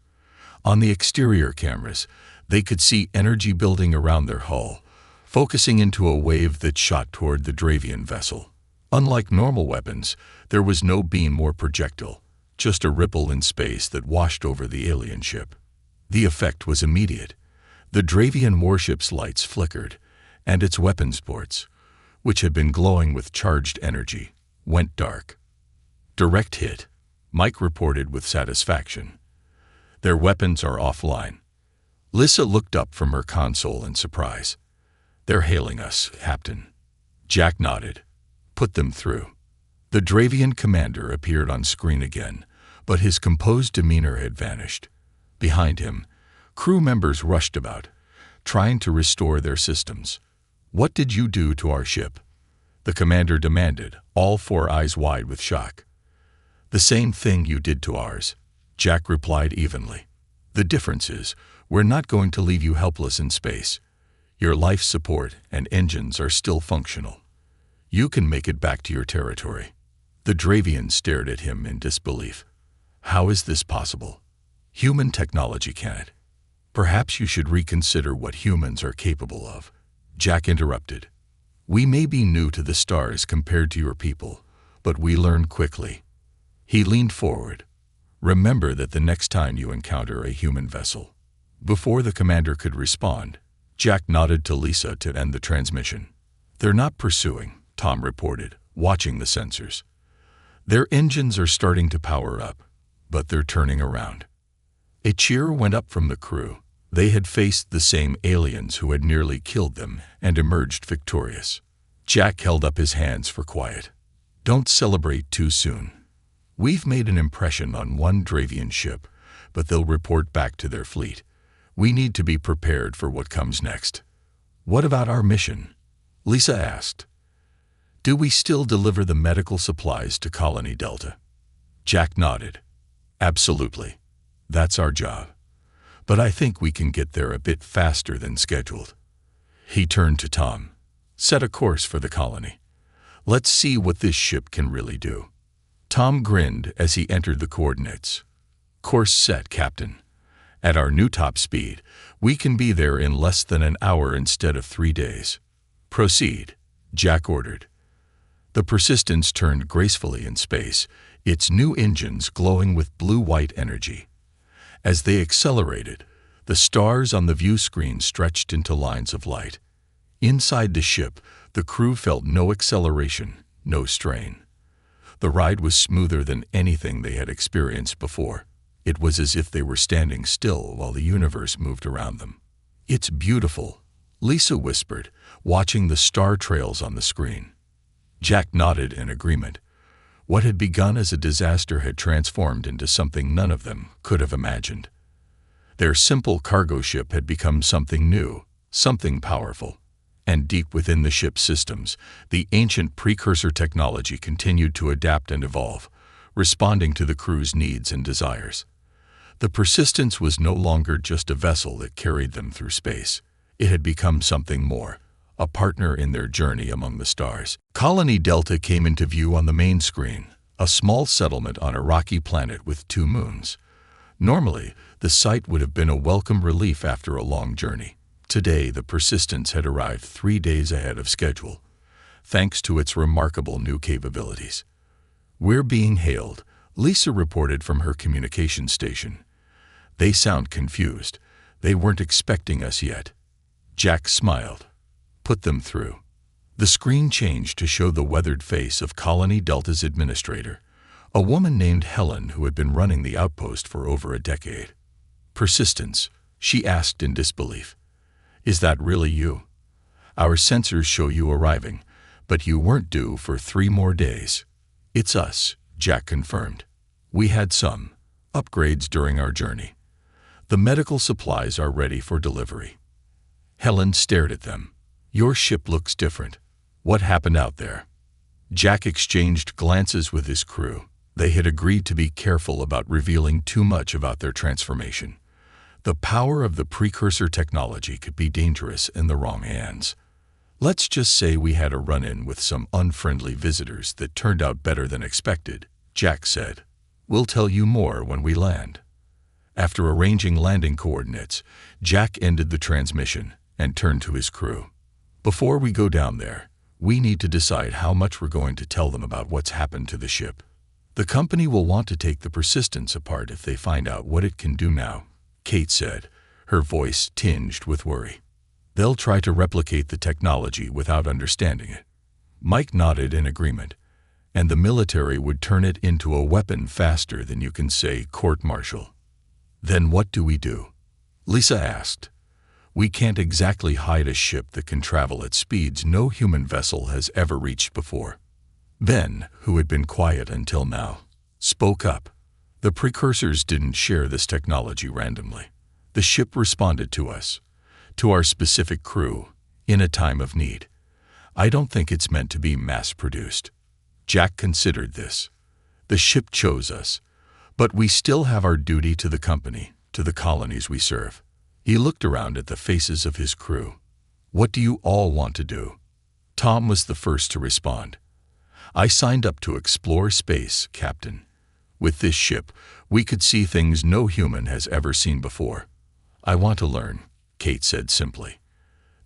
On the exterior cameras, they could see energy building around their hull, focusing into a wave that shot toward the Dravian vessel. Unlike normal weapons, there was no beam or projectile, just a ripple in space that washed over the alien ship. The effect was immediate. The Dravian warship's lights flickered, and its weapons ports, which had been glowing with charged energy, went dark. Direct hit, Mike reported with satisfaction. Their weapons are offline. Lissa looked up from her console in surprise. They're hailing us, Captain. Jack nodded. Put them through. The Dravian commander appeared on screen again, but his composed demeanor had vanished. Behind him, crew members rushed about, trying to restore their systems. What did you do to our ship? The commander demanded, all four eyes wide with shock. The same thing you did to ours, Jack replied evenly. The difference is, we're not going to leave you helpless in space. Your life support and engines are still functional. You can make it back to your territory. The Dravian stared at him in disbelief. How is this possible? Human technology can it. Perhaps you should reconsider what humans are capable of. Jack interrupted. We may be new to the stars compared to your people, but we learn quickly. He leaned forward. Remember that the next time you encounter a human vessel. Before the commander could respond, Jack nodded to Lisa to end the transmission. They're not pursuing, Tom reported, watching the sensors. Their engines are starting to power up, but they're turning around. A cheer went up from the crew. They had faced the same aliens who had nearly killed them and emerged victorious. Jack held up his hands for quiet. Don't celebrate too soon. We've made an impression on one Dravian ship, but they'll report back to their fleet. We need to be prepared for what comes next. What about our mission? Lisa asked. Do we still deliver the medical supplies to Colony Delta? Jack nodded. Absolutely. That's our job. But I think we can get there a bit faster than scheduled. He turned to Tom. Set a course for the colony. Let's see what this ship can really do. Tom grinned as he entered the coordinates. Course set, Captain. At our new top speed, we can be there in less than an hour instead of 3 days. Proceed, Jack ordered. The Persistence turned gracefully in space, its new engines glowing with blue-white energy. As they accelerated, the stars on the view screen stretched into lines of light. Inside the ship, the crew felt no acceleration, no strain. The ride was smoother than anything they had experienced before. It was as if they were standing still while the universe moved around them. It's beautiful, Lisa whispered, watching the star trails on the screen. Jack nodded in agreement. What had begun as a disaster had transformed into something none of them could have imagined. Their simple cargo ship had become something new, something powerful. And deep within the ship's systems, the ancient precursor technology continued to adapt and evolve, responding to the crew's needs and desires. The Persistence was no longer just a vessel that carried them through space. It had become something more, a partner in their journey among the stars. Colony Delta came into view on the main screen, a small settlement on a rocky planet with 2 moons. Normally, the site would have been a welcome relief after a long journey. Today, the Persistence had arrived 3 days ahead of schedule, thanks to its remarkable new capabilities. "We're being hailed," Lisa reported from her communication station. "They sound confused. They weren't expecting us yet." Jack smiled. "Put them through." The screen changed to show the weathered face of Colony Delta's administrator, a woman named Helen who had been running the outpost for over a decade. "Persistence?" she asked in disbelief. "Is that really you? Our sensors show you arriving, but you weren't due for 3 more days." "It's us," Jack confirmed. "We had some upgrades during our journey. The medical supplies are ready for delivery." Helen stared at them. "Your ship looks different. What happened out there?" Jack exchanged glances with his crew. They had agreed to be careful about revealing too much about their transformation. The power of the precursor technology could be dangerous in the wrong hands. "Let's just say we had a run-in with some unfriendly visitors that turned out better than expected," Jack said. "We'll tell you more when we land." After arranging landing coordinates, Jack ended the transmission and turned to his crew. "Before we go down there, we need to decide how much we're going to tell them about what's happened to the ship. The company will want to take the Persistence apart if they find out what it can do now," Kate said, her voice tinged with worry. "They'll try to replicate the technology without understanding it." Mike nodded in agreement, "and the military would turn it into a weapon faster than you can say court-martial." "Then what do we do?" Lisa asked. "We can't exactly hide a ship that can travel at speeds no human vessel has ever reached before." Ben, who had been quiet until now, spoke up. "The precursors didn't share this technology randomly. The ship responded to us, to our specific crew, in a time of need. I don't think it's meant to be mass-produced." Jack considered this. "The ship chose us, but we still have our duty to the company, to the colonies we serve." He looked around at the faces of his crew. "What do you all want to do?" Tom was the first to respond. "I signed up to explore space, Captain. With this ship, we could see things no human has ever seen before." "I want to learn," Kate said simply.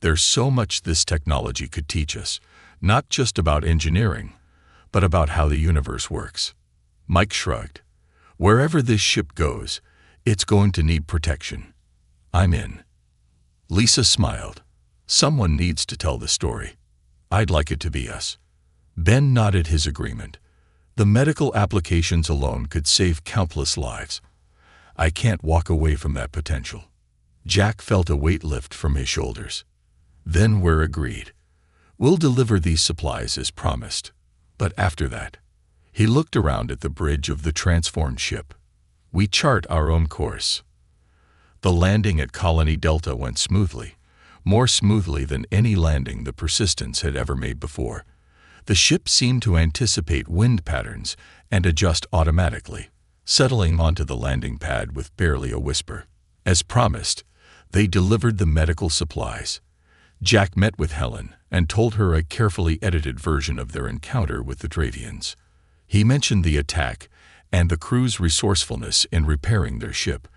"There's so much this technology could teach us, not just about engineering, but about how the universe works." Mike shrugged. "Wherever this ship goes, it's going to need protection. I'm in." Lisa smiled. "Someone needs to tell the story. I'd like it to be us." Ben nodded his agreement. "The medical applications alone could save countless lives. I can't walk away from that potential." Jack felt a weight lift from his shoulders. "Then we're agreed. We'll deliver these supplies as promised. But after that," he looked around at the bridge of the transformed ship, "we chart our own course." The landing at Colony Delta went smoothly, more smoothly than any landing the Persistence had ever made before. The ship seemed to anticipate wind patterns and adjust automatically, settling onto the landing pad with barely a whisper. As promised, they delivered the medical supplies. Jack met with Helen and told her a carefully edited version of their encounter with the Dravians. He mentioned the attack and the crew's resourcefulness in repairing their ship,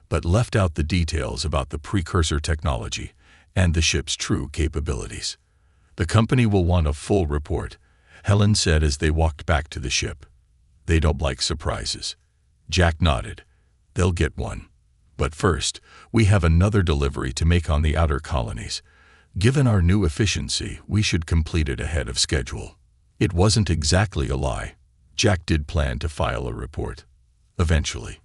but left out the details about the precursor technology and the ship's true capabilities. "The company will want a full report," Helen said as they walked back to the ship. "They don't like surprises." Jack nodded. "They'll get one. But first, we have another delivery to make on the outer colonies. Given our new efficiency, we should complete it ahead of schedule." It wasn't exactly a lie. Jack did plan to file a report, eventually,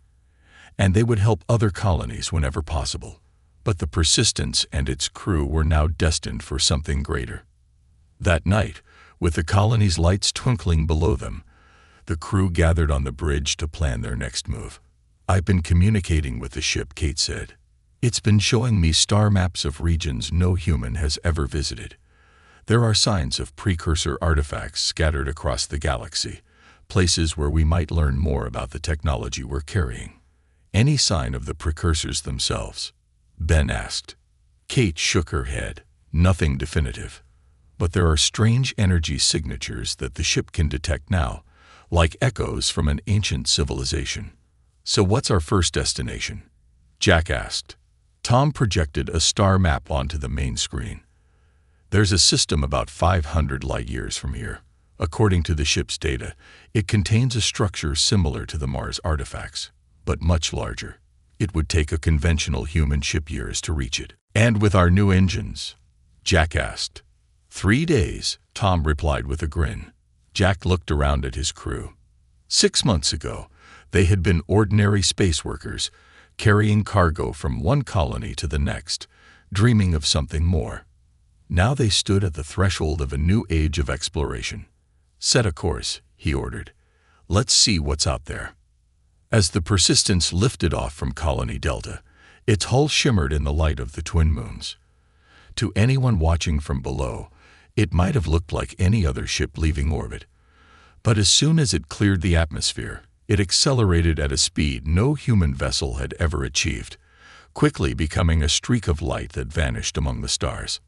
and they would help other colonies whenever possible. But the Persistence and its crew were now destined for something greater. That night, with the colony's lights twinkling below them, the crew gathered on the bridge to plan their next move. "I've been communicating with the ship," Kate said. "It's been showing me star maps of regions no human has ever visited. There are signs of precursor artifacts scattered across the galaxy, places where we might learn more about the technology we're carrying." "Any sign of the precursors themselves?" Ben asked. Kate shook her head. "Nothing definitive. but there are strange energy signatures that the ship can detect now, like echoes from an ancient civilization. "So what's our first destination?" Jack asked. Tom projected a star map onto the main screen. "There's a system about 500 light-years from here. According to the ship's data, it contains a structure similar to the Mars artifacts, but much larger. It would take a conventional human ship years to reach it." "And with our new engines?" Jack asked. 3 days, Tom replied with a grin. Jack looked around at his crew. 6 months ago, they had been ordinary space workers, carrying cargo from one colony to the next, dreaming of something more. Now they stood at the threshold of a new age of exploration. "Set a course," he ordered. "Let's see what's out there." As the Persistence lifted off from Colony Delta, its hull shimmered in the light of the twin moons. To anyone watching from below, it might have looked like any other ship leaving orbit. But as soon as it cleared the atmosphere, it accelerated at a speed no human vessel had ever achieved, quickly becoming a streak of light that vanished among the stars.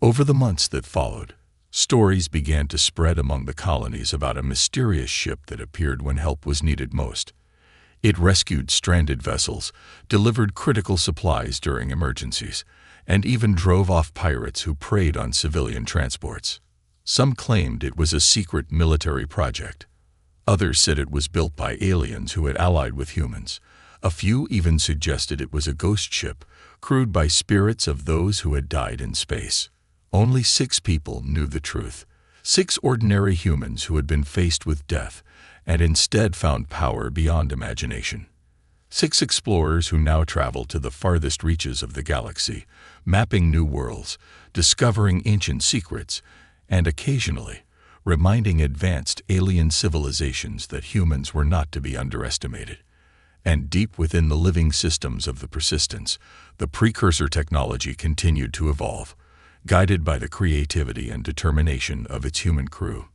Over the months that followed, stories began to spread among the colonies about a mysterious ship that appeared when help was needed most. It rescued stranded vessels, delivered critical supplies during emergencies, and even drove off pirates who preyed on civilian transports. Some claimed it was a secret military project. Others said it was built by aliens who had allied with humans. A few even suggested it was a ghost ship, crewed by spirits of those who had died in space. Only 6 people knew the truth. 6 ordinary humans who had been faced with death and instead found power beyond imagination. 6 explorers who now traveled to the farthest reaches of the galaxy, mapping new worlds, discovering ancient secrets, and occasionally reminding advanced alien civilizations that humans were not to be underestimated. And deep within the living systems of the Persistence, the precursor technology continued to evolve, guided by the creativity and determination of its human crew.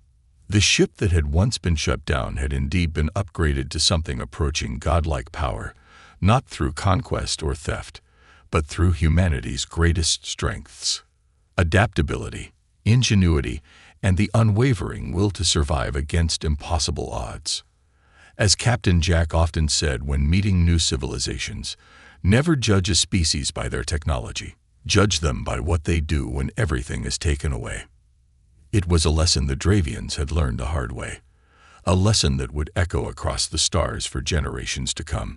The ship that had once been shut down had indeed been upgraded to something approaching godlike power, not through conquest or theft, but through humanity's greatest strengths: adaptability, ingenuity, and the unwavering will to survive against impossible odds. As Captain Jack often said when meeting new civilizations, never judge a species by their technology. Judge them by what they do when everything is taken away. It was a lesson the Dravians had learned the hard way, a lesson that would echo across the stars for generations to come.